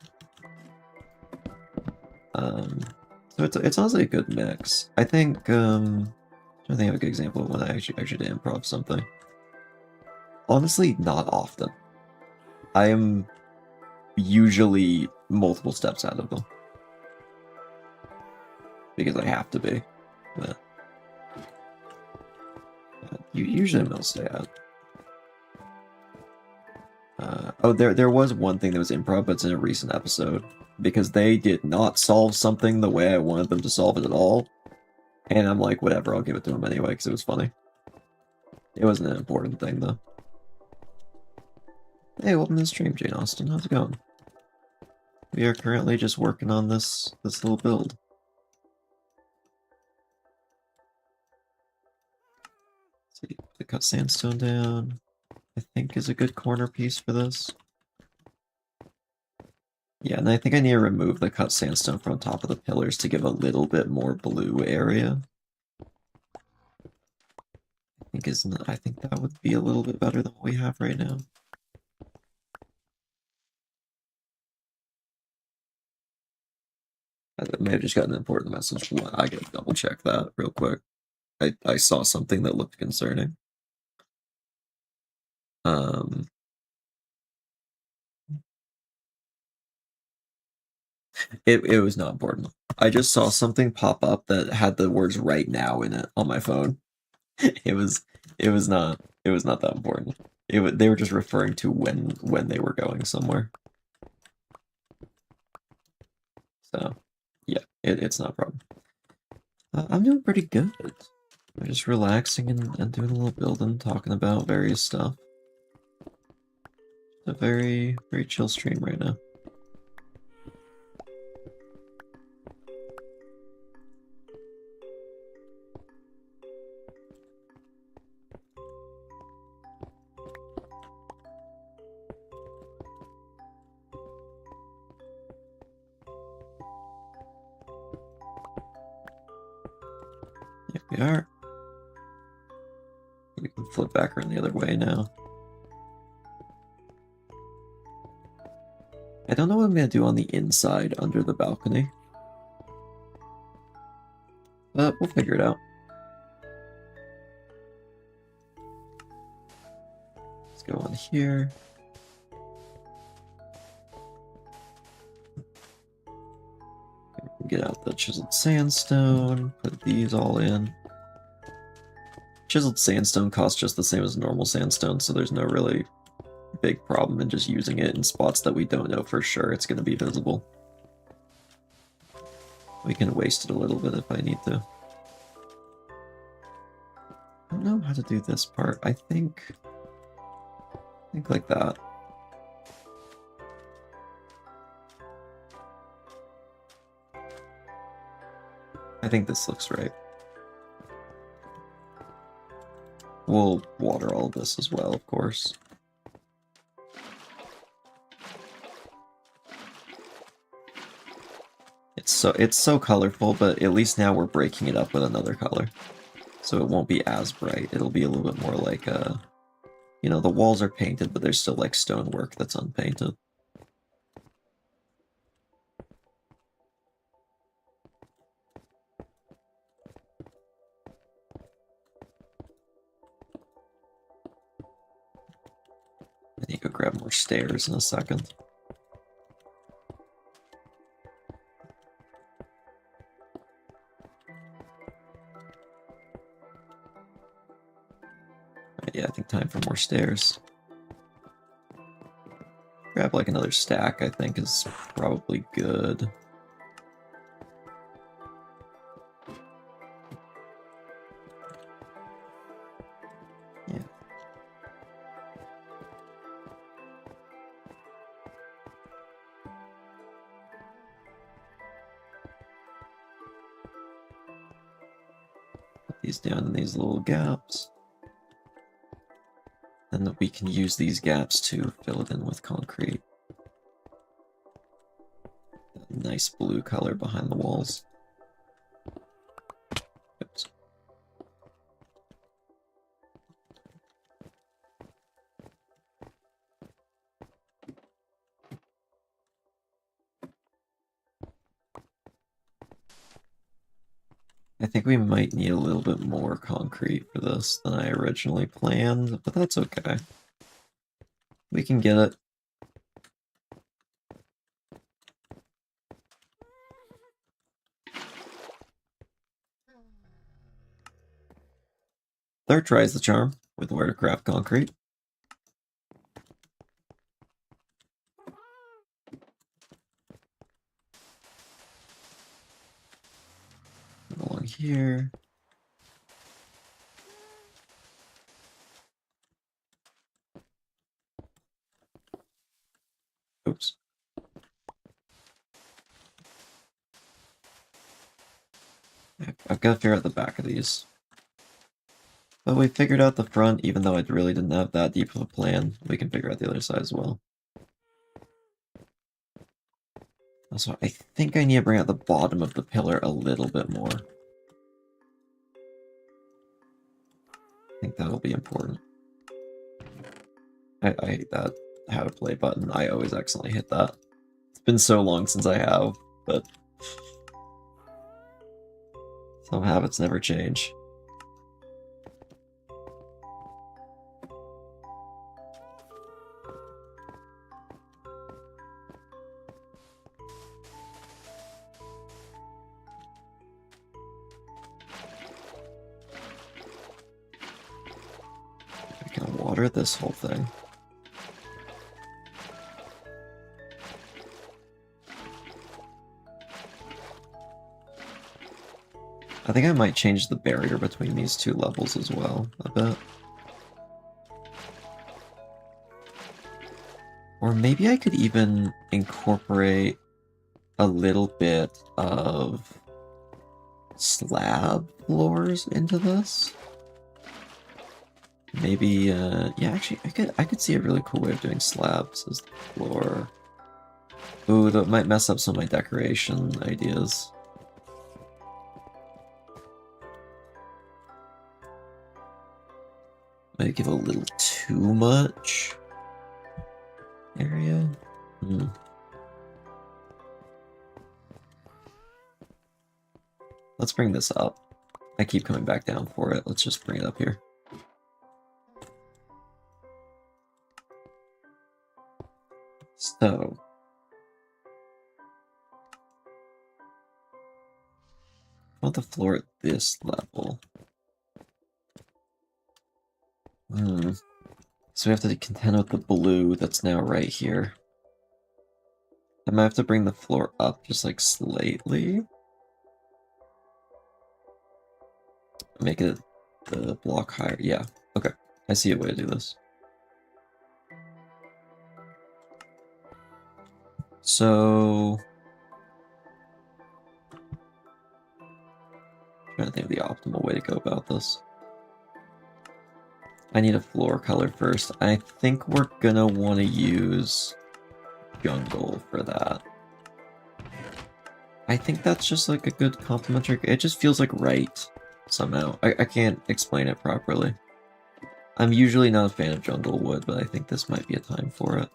So it's honestly a good mix. I think I have a good example of when I actually did improv something. Honestly, not often. I am usually multiple steps out of them. Because I have to be. But usually I'm gonna stay out. Oh, there was one thing that was improv, but it's in a recent episode. Because they did not solve something the way I wanted them to solve it at all. And I'm like, whatever, I'll give it to them anyway, because it was funny. It wasn't an important thing, though. Hey, welcome to the stream, Jane Austen. How's it going? We are currently just working on this little build. Let's see, to cut sandstone down, I think is a good corner piece for this. Yeah, and I think I need to remove the cut sandstone from top of the pillars to give a little bit more blue area. I think that would be a little bit better than what we have right now. I may have just got an important message. I gotta double check that real quick. I saw something that looked concerning. It was not important. I just saw something pop up that had the words "right now" in it on my phone. It was not that important. They were just referring to when they were going somewhere. So yeah, it's not a problem. I'm doing pretty good. I'm just relaxing and doing a little building, talking about various stuff. It's a very chill stream right now. Here we are. We can flip back around the other way now. I don't know what I'm gonna do on the inside under the balcony. But we'll figure it out. Let's go on here. Get out the chiseled sandstone, put these all in. Chiseled sandstone costs just the same as normal sandstone, so there's no really big problem in just using it in spots that we don't know for sure it's going to be visible. We can waste it a little bit if I need to. I don't know how to do this part. I think like that. I think this looks right. We'll water all of this as well, of course. It's so colorful, but at least now we're breaking it up with another color. So it won't be as bright. It'll be a little bit more like you know, the walls are painted, but there's still like stonework that's unpainted. go grab more stairs in a second. Yeah, I think time for more stairs. Grab like another stack, I think is probably good. Yeah. Put these down in these little gaps. And we can use these gaps to fill it in with concrete. That nice blue color behind the walls. Oops. I think we might need a little bit more concrete for this than I originally planned, but that's okay. We can get it. Third tries the charm with where to craft concrete. Along here. Oops. I've got to figure out the back of these. But we figured out the front, even though I really didn't have that deep of a plan. We can figure out the other side as well. Also, I think I need to bring out the bottom of the pillar a little bit more. I think that'll be important. I hate that how to play button. I always accidentally hit that. It's been so long since I have, but some habits never change. I can water this whole thing. I think I might change the barrier between these two levels as well, a bit. Or maybe I could even incorporate a little bit of slab floors into this. Maybe, yeah, actually, I could see a really cool way of doing slabs as the floor. Ooh, that might mess up some of my decoration ideas. Might give a little too much area. Let's bring this up. I keep coming back down for it. Let's just bring it up here. So, I want the floor at this level. So we have to contend with the blue that's now right here. I might have to bring the floor up just like slightly. Make it the block higher. Yeah, okay. I see a way to do this. So, I'm trying to think of the optimal way to go about this. I need a floor color first. I think we're gonna want to use jungle for that. I think that's just like a good complementary. It just feels like right somehow. I can't explain it properly. I'm usually not a fan of jungle wood, but I think this might be a time for it.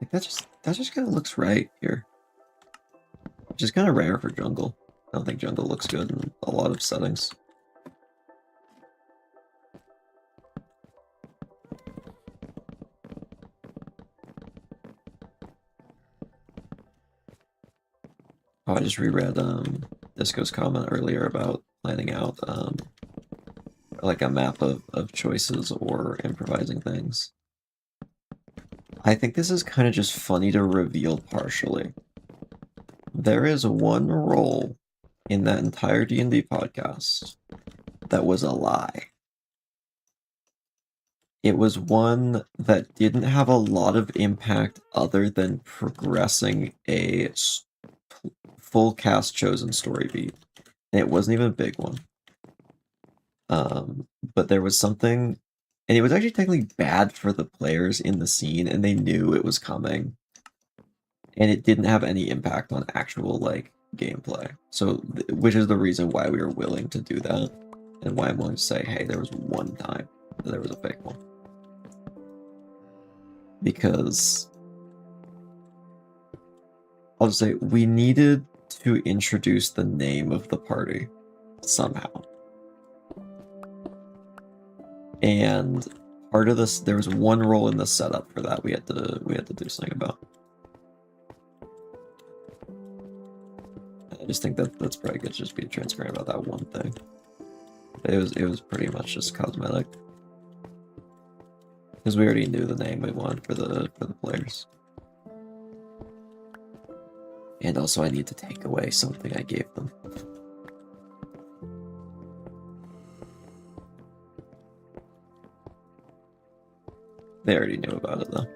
Like that just kind of looks right here. Which is kind of rare for jungle. I don't think jungle looks good in a lot of settings. Oh, I just reread Disco's comment earlier about planning out like a map of choices or improvising things. I think this is kind of just funny to reveal partially. There is one role in that entire D&D podcast that was a lie. It was one that didn't have a lot of impact other than progressing a full cast chosen story beat. And it wasn't even a big one. But there was something, and it was actually technically bad for the players in the scene, and they knew it was coming. And it didn't have any impact on actual, like, gameplay. So, which is the reason why we were willing to do that, and why I'm willing to say, hey, there was one time that there was a fake one. Because I'll just say we needed to introduce the name of the party somehow. And part of this, there was one role in the setup for that we had to do something about. I just think that that's probably good to just be transparent about that one thing. It was pretty much just cosmetic. Because we already knew the name we wanted for the players. And also I need to take away something I gave them. They already knew about it though.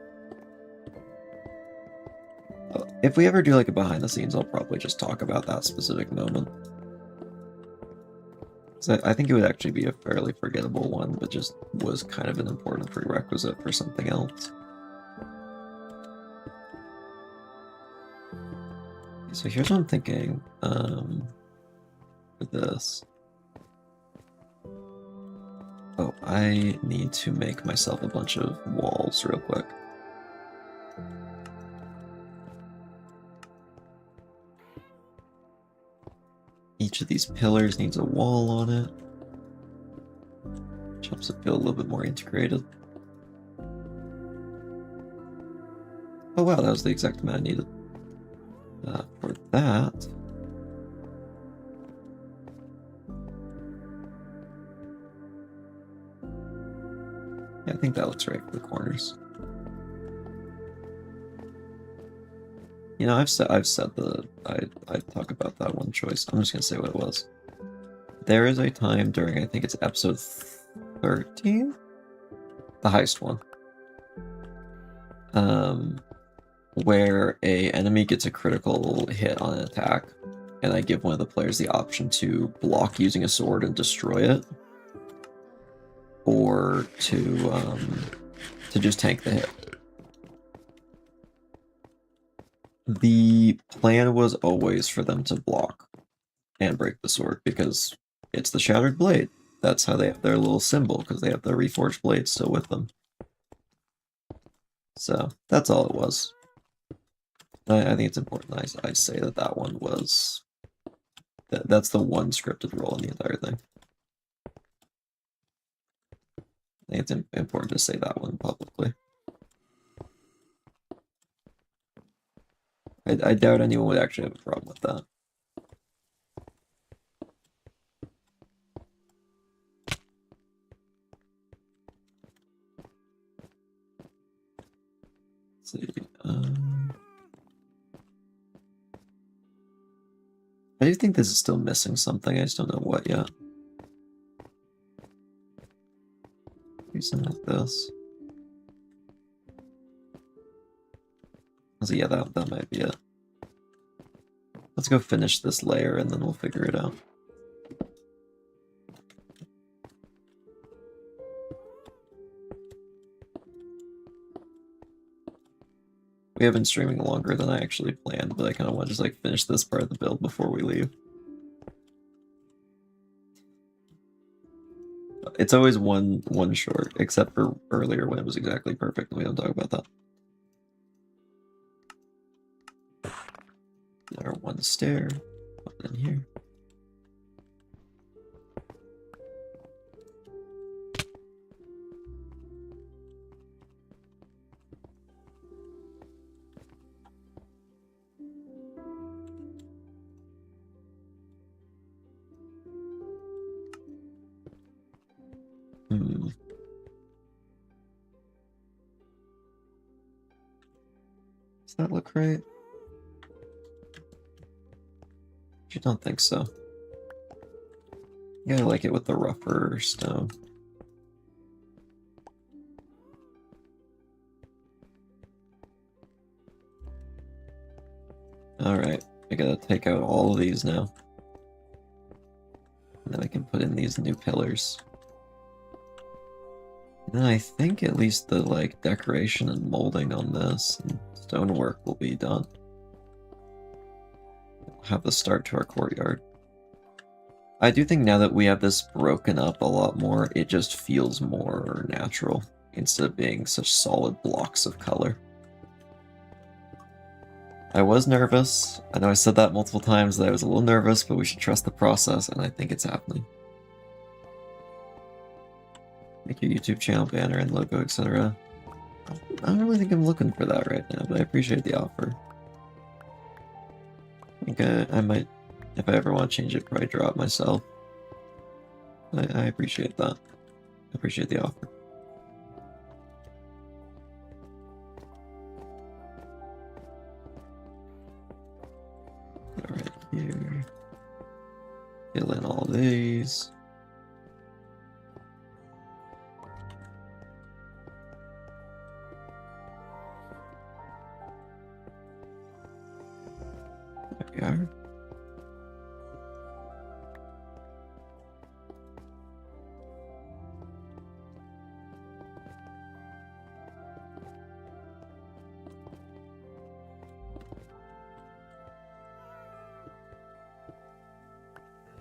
If we ever do like a behind the scenes, I'll probably just talk about that specific moment. So I think it would actually be a fairly forgettable one, but just was kind of an important prerequisite for something else. So here's what I'm thinking for this. Oh, I need to make myself a bunch of walls real quick. Each of these pillars needs a wall on it, which helps it feel a little bit more integrated. Oh wow, that was the exact amount I needed. For that, yeah, I think that looks right for the corners. You know, I've said I talk about that one choice. I'm just gonna say what it was. There is a time during, I think it's episode 13, the heist one, where a enemy gets a critical hit on an attack, and I give one of the players the option to block using a sword and destroy it, or to just tank the hit. The plan was always for them to block and break the sword, because it's the Shattered Blade. That's how they have their little symbol, because they have their reforged blade still with them. So, that's all it was. I think it's important I say that one was... That's the one scripted role in the entire thing. I think it's important to say that one publicly. I doubt anyone would actually have a problem with that. Let's see. I do think this is still missing something. I just don't know what yet. Do something like this. So yeah, that might be it. Let's go finish this layer and then we'll figure it out. We have been streaming longer than I actually planned, but I kind of want to just like finish this part of the build before we leave. It's always one short, except for earlier when it was exactly perfect, and we don't talk about that. Our one stair, one in here. Hmm. Does that look right? I don't think so. Yeah, I like it with the rougher stone. Alright, I gotta take out all of these now. And then I can put in these new pillars. And then I think at least the, like, decoration and molding on this and stonework will be done. We'll have the start to our courtyard. I do think now that we have this broken up a lot more, it just feels more natural instead of being such solid blocks of color. I was nervous. I know I said that multiple times that I was a little nervous, but we should trust the process, and I think it's happening. Make your YouTube channel banner and logo, etc. I don't really think I'm looking for that right now, but I appreciate the offer. I think I might, if I ever want to change it, probably draw it myself. I appreciate that. I appreciate the offer. Right here. Fill in all these. There we are.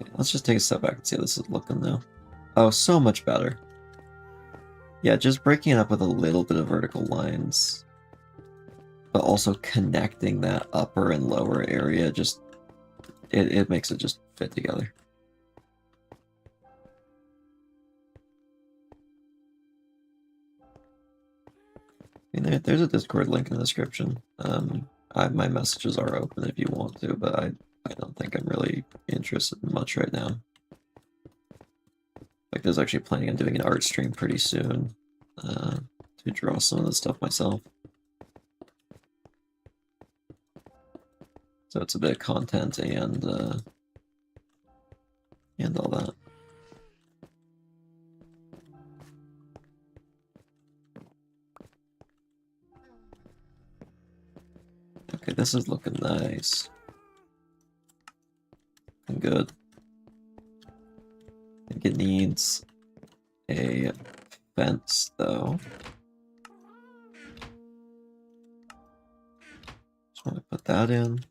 Okay, let's just take a step back and see how this is looking now. Oh, so much better. Yeah, just breaking it up with a little bit of vertical lines, but also connecting that upper and lower area, just it makes it just fit together. I mean, there's a Discord link in the description. My messages are open if you want to, but I don't think I'm really interested in much right now. Like, there's actually planning on doing an art stream pretty soon to draw some of the stuff myself. So it's a bit of content and all that. Okay, this is looking nice. Looking good. I think it needs a fence, though. Just want to put that in.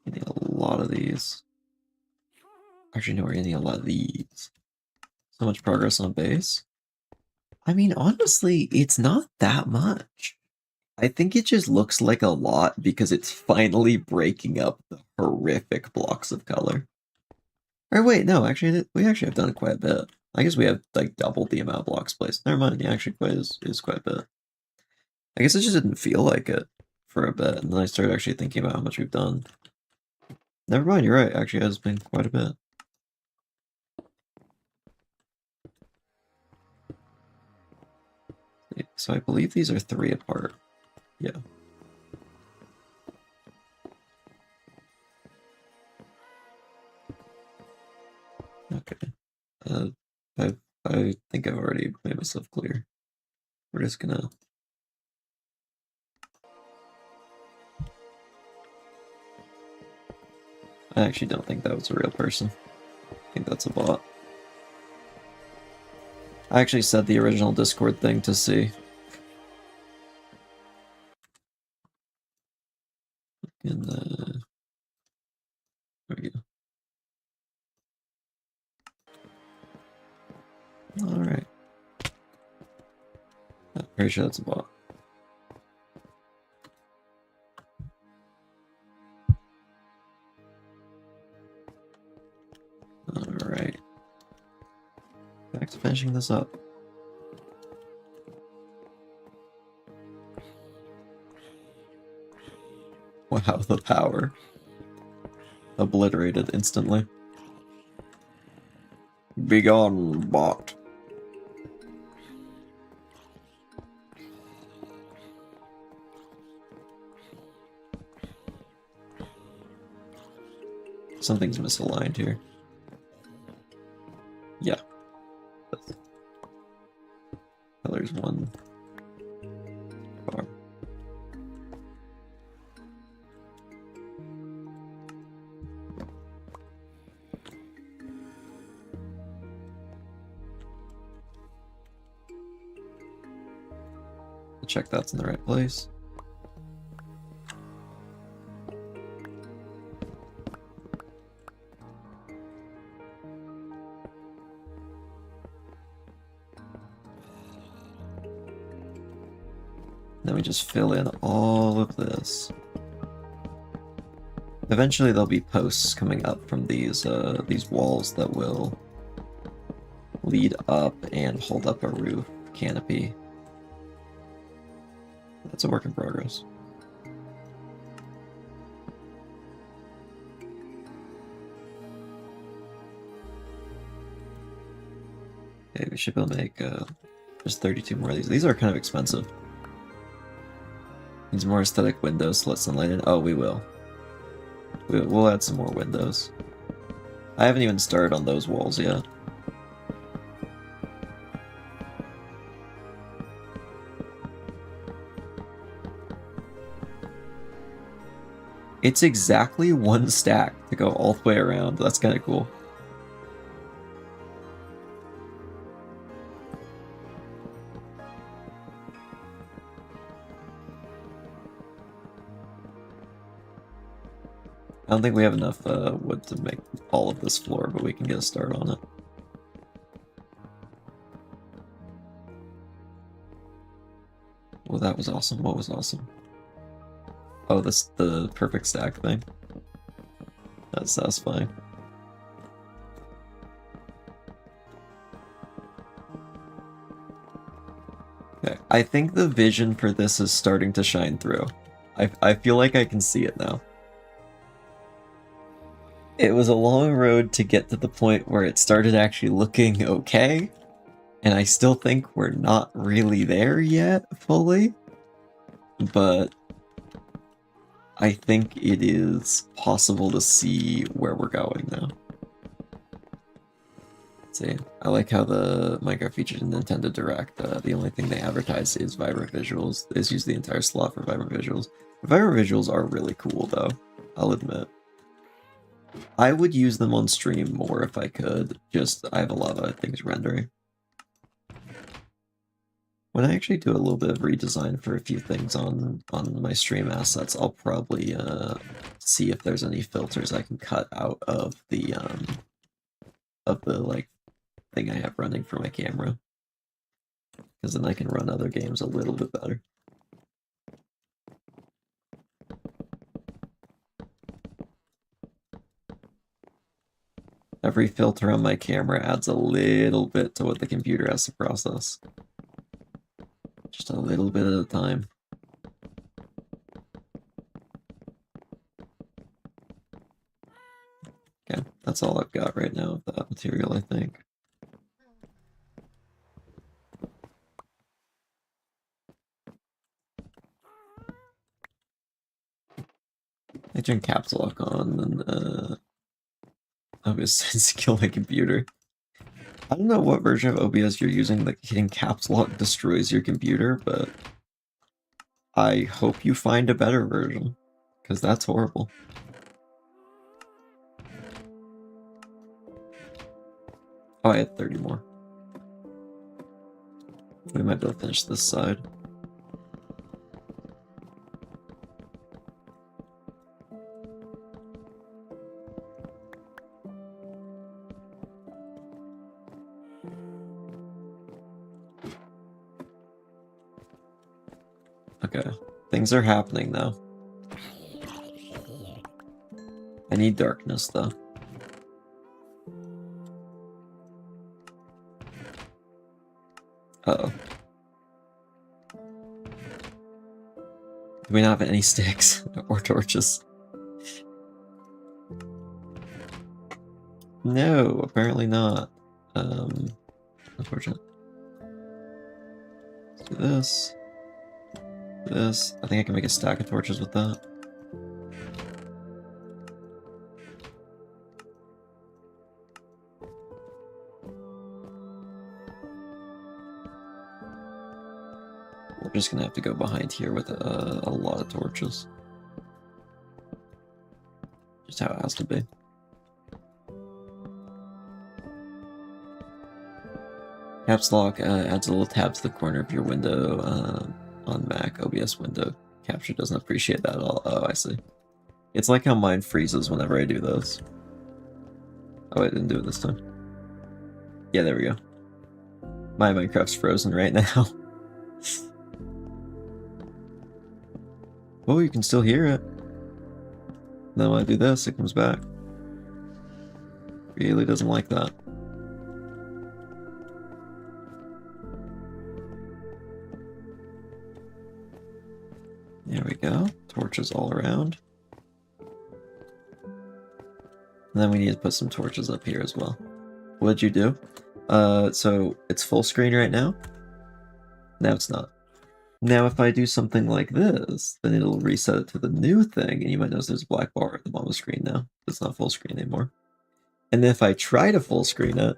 You need a lot of these. Actually, no, we're gonna need a lot of these. So much progress on base. I mean, honestly, it's not that much. I think it just looks like a lot because it's finally breaking up the horrific blocks of color. Or wait, no, actually, we actually have done it quite a bit. I guess we have, like, doubled the amount of blocks placed. Never mind, yeah, actually is quite a bit. I guess it just didn't feel like it for a bit, and then I started actually thinking about how much we've done. Never mind, you're right, actually it has been quite a bit. So I believe these are 3 apart. Yeah. Okay. I think I've already made myself clear. We're just gonna... I actually don't think that was a real person. I think that's a bot. I actually said the original Discord thing to see. And, there we go. Alright. I'm pretty sure that's a bot. Alright. Back to finishing this up. Wow, the power. obliterated instantly. Be gone, bot. Something's misaligned here. Yeah. There's one bar. Check that's in the right place. Then we just fill in all of this. Eventually there'll be posts coming up from these walls that will lead up and hold up a roof canopy. That's a work in progress. Okay, we should be able to make just 32 more of these. These are kind of expensive. Needs more aesthetic windows to let sunlight in. Oh, we will. We'll add some more windows. I haven't even started on those walls yet. It's exactly one stack to go all the way around. That's kind of cool. I don't think we have enough wood to make all of this floor, but we can get a start on it. Well, that was awesome. What was awesome? Oh, the perfect stack thing. That's satisfying. Okay, I think the vision for this is starting to shine through. I feel like I can see it now. It was a long road to get to the point where it started actually looking okay, and I still think we're not really there yet, fully, but I think it is possible to see where we're going now. Let's see, I like how the Minecraft featured in Nintendo Direct, the only thing they advertise is vibrant visuals. They just use the entire slot for vibrant visuals. The vibrant visuals are really cool, though, I'll admit. I would use them on stream more if I could, just I have a lot of things rendering. When I actually do a little bit of redesign for a few things on my stream assets, I'll probably see if there's any filters I can cut out of the like thing I have running for my camera, because then I can run other games a little bit better. Every filter on my camera adds a little bit to what the computer has to process. Just a little bit at a time. Okay, that's all I've got right now of that material, I think. I turn caps lock on, and obviously to kill my computer. I don't know what version of OBS you're using that hitting caps lock destroys your computer, but I hope you find a better version, because that's horrible. Oh, I had 30 more. We might be able to finish this side. Okay, things are happening now. I need darkness, though. Uh-oh. Do we not have any sticks or torches? No, apparently not. Unfortunate. Let's do this. This. I think I can make a stack of torches with that. We're just gonna have to go behind here with a lot of torches. Just how it has to be. Caps lock adds a little tab to the corner of your window on Mac. OBS window capture doesn't appreciate that at all. Oh, I see. It's like how mine freezes whenever I do those. Oh, I didn't do it this time. Yeah, there we go. My Minecraft's frozen right now. Oh, you can still hear it. Then when I do this, it comes back. Really doesn't like that. There we go. Torches all around. And then we need to put some torches up here as well. What'd you do? So it's full screen right now. Now it's not. Now if I do something like this, then it'll reset it to the new thing, and you might notice there's a black bar at the bottom of the screen now. It's not full screen anymore. And then if I try to full screen it,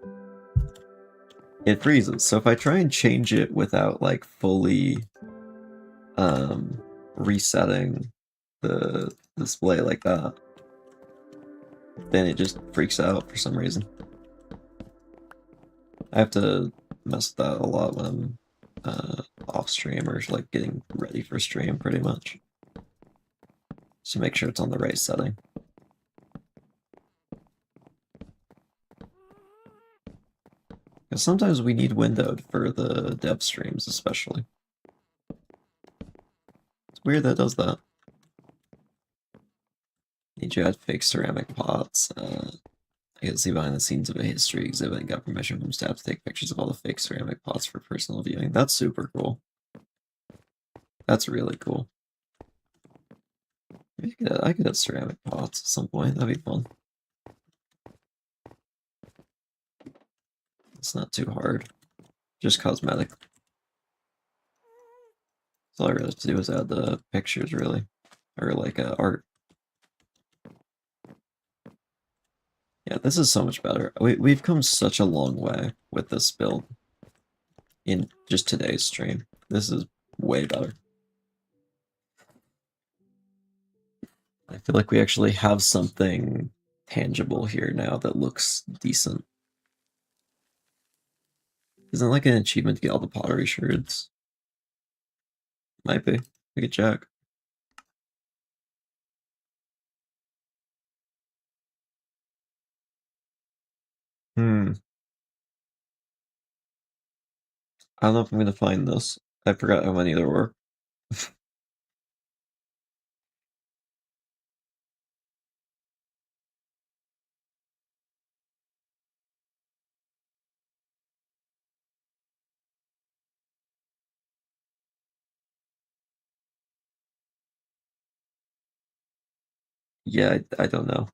it freezes. So if I try and change it without like fully resetting the display like that, then it just freaks out for some reason. I have to mess with that a lot when I'm off stream or like getting ready for stream pretty much. So make sure it's on the right setting. Because sometimes we need windowed for the dev streams especially. It's weird that it does that. Need you to add fake ceramic pots. I can see behind the scenes of a history exhibit and got permission from staff to take pictures of all the fake ceramic pots for personal viewing. That's super cool. That's really cool. Maybe I could have ceramic pots at some point. That'd be fun. It's not too hard. Just cosmetic. So all I really have to do is add the pictures, really. Or like art. Yeah, this is so much better. We've come such a long way with this build in just today's stream. This is way better. I feel like we actually have something tangible here now that looks decent. Isn't it like an achievement to get all the pottery shards? Might be. We could check. I don't know if I'm gonna find this. I forgot how many there were. Yeah, I don't know,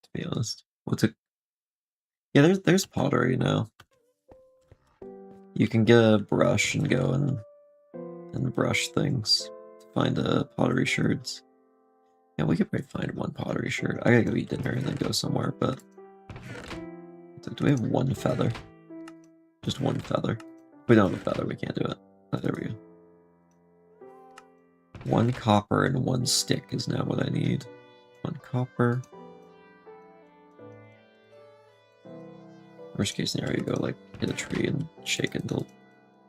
to be honest. What's it? Yeah, there's pottery now. You can get a brush and go and brush things to find pottery shards. Yeah, we could probably find one pottery shard. I gotta go eat dinner and then go somewhere, but do we have one feather? Just one feather. If we don't have a feather, we can't do it. Oh, there we go. One copper and one stick is now what I need. One copper. Worst case scenario, you go like hit a tree and shake it until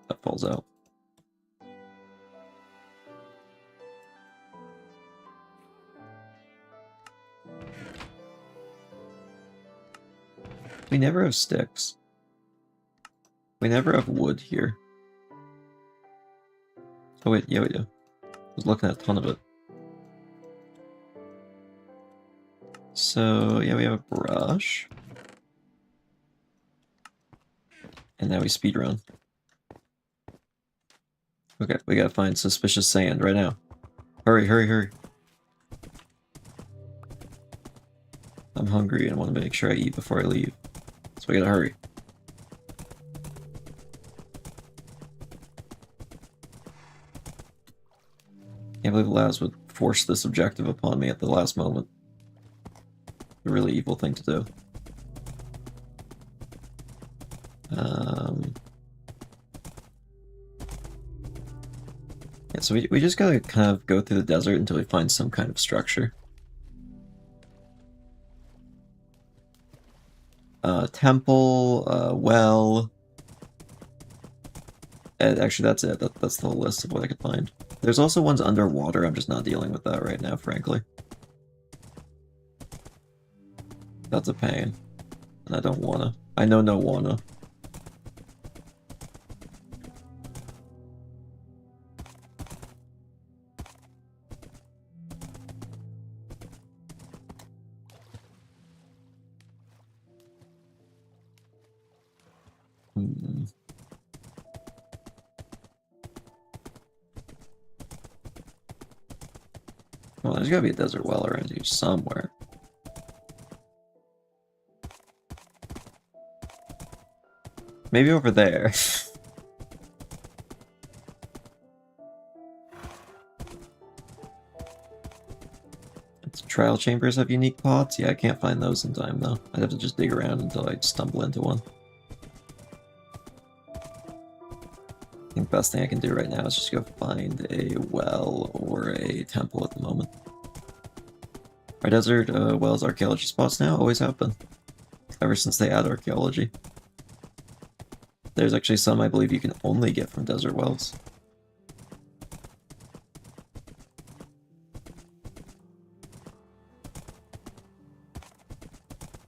that falls out. We never have sticks. We never have wood here. Oh wait, yeah we do. I was looking at a ton of it. So yeah, we have a brush. And now we speedrun. Okay, we gotta find suspicious sand right now. Hurry, hurry, hurry. I'm hungry and want to make sure I eat before I leave. So I gotta hurry. Can't believe Laz would force this objective upon me at the last moment. A really evil thing to do. Yeah, so we just gotta kind of go through the desert until we find some kind of structure. Temple, well... Actually, that's it. That's the whole list of what I could find. There's also ones underwater. I'm just not dealing with that right now, frankly. That's a pain. And I don't wanna. I know no wanna. Well, there's gotta be a desert well around here somewhere. Maybe over there. Trial chambers have unique pots? Yeah, I can't find those in time, though. I'd have to just dig around until I stumble into one. I think the best thing I can do right now is just go find a well or a temple at the moment. Our desert wells archaeology spots now always have been. Ever since they add archaeology. There's actually some I believe you can only get from desert wells.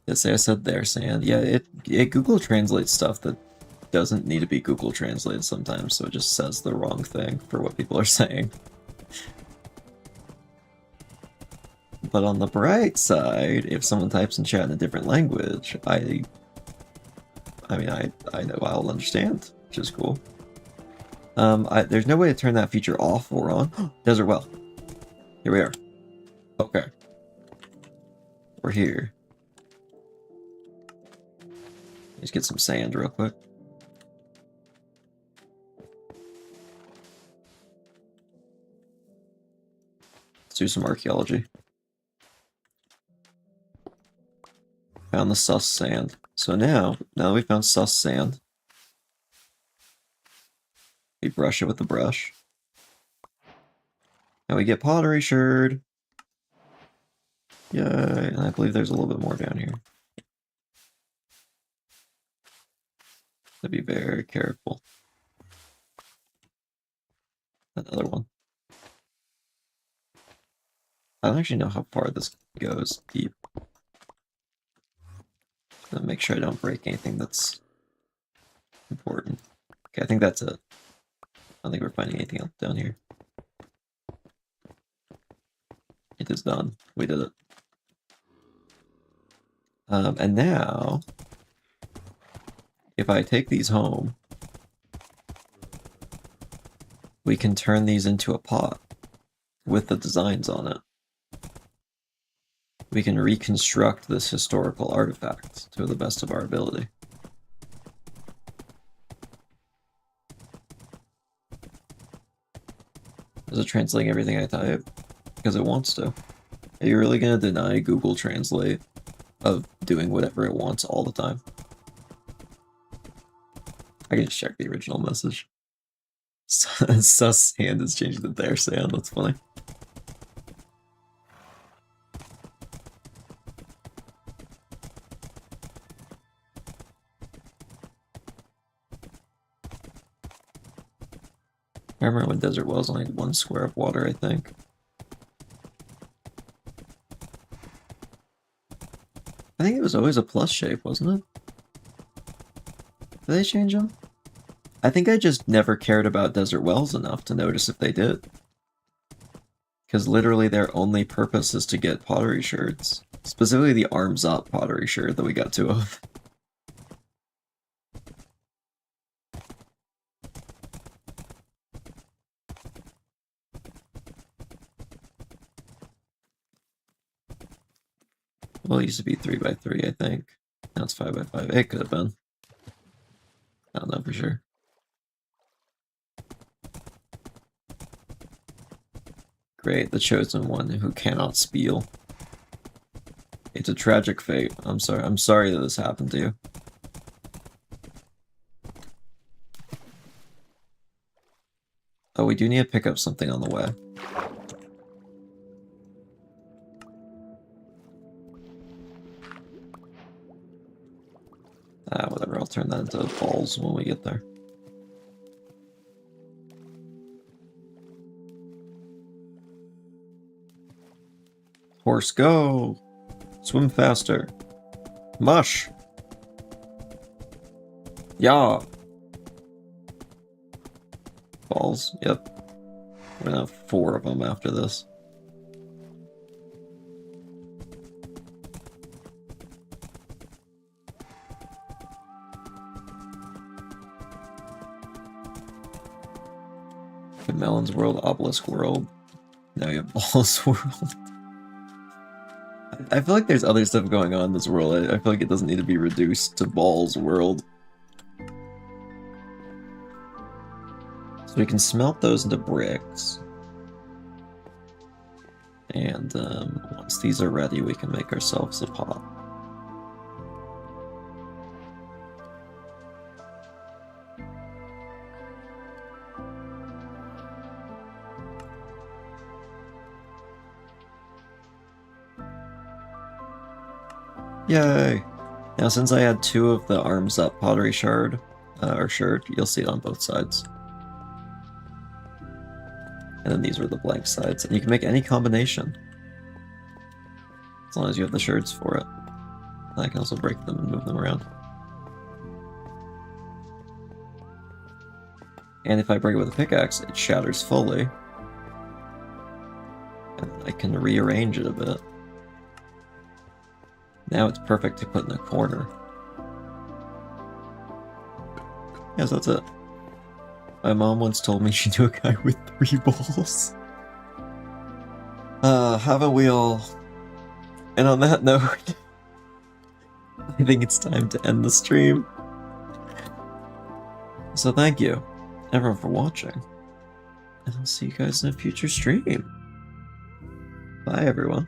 Yeah, say I said there, sand. Yeah, it Google translates stuff that doesn't need to be Google translated sometimes, so it just says the wrong thing for what people are saying. But on the bright side, if someone types in chat in a different language, I mean, I know I'll understand, which is cool. There's no way to turn that feature off or on. Desert well. Here we are. Okay. We're here. Let's get some sand real quick. Let's do some archaeology. Found the sus sand. So now that we found sus sand, we brush it with the brush. And we get pottery sherd. Yay, and I believe there's a little bit more down here. So be very careful. Another one. I don't actually know how far this goes deep. Gonna make sure I don't break anything that's important. Okay, I think that's it. I don't think we're finding anything else down here. It is done. We did it. And now, if I take these home, we can turn these into a pot with the designs on it. We can reconstruct this historical artifact to the best of our ability. Is it translating everything I type? Because it wants to. Are you really going to deny Google Translate of doing whatever it wants all the time? I can just check the original message. Sus hand is changing to their sound, that's funny. I remember when desert wells only had 1 square of water, I think. I think it was always a plus shape, wasn't it? Did they change them? I think I just never cared about desert wells enough to notice if they did. Because literally their only purpose is to get pottery sherds. Specifically the arms up pottery sherd that we got 2 of. Well, it used to be 3x3, I think. Now it's 5x5. It could have been. I don't know for sure. Great, the chosen one who cannot spiel. It's a tragic fate. I'm sorry that this happened to you. Oh, we do need to pick up something on the way. Whatever, I'll turn that into balls when we get there. Horse, go! Swim faster. Mush! Yeah! Balls, yep. We're gonna have 4 of them after this. Melon's World, Obelisk World. Now you have Balls World. I feel like there's other stuff going on in this world. I feel like it doesn't need to be reduced to Balls World. So we can smelt those into bricks. And once these are ready, we can make ourselves a pot. Yay! Now, since I had 2 of the arms up pottery shard, or shard, you'll see it on both sides. And then these were the blank sides. And you can make any combination. As long as you have the shards for it. And I can also break them and move them around. And if I break it with a pickaxe, it shatters fully. And I can rearrange it a bit. Now it's perfect to put in a corner. Yes, that's it. My mom once told me she knew a guy with 3 balls. Haven't we all? And on that note, I think it's time to end the stream. So thank you, everyone, for watching. And I'll see you guys in a future stream. Bye, everyone.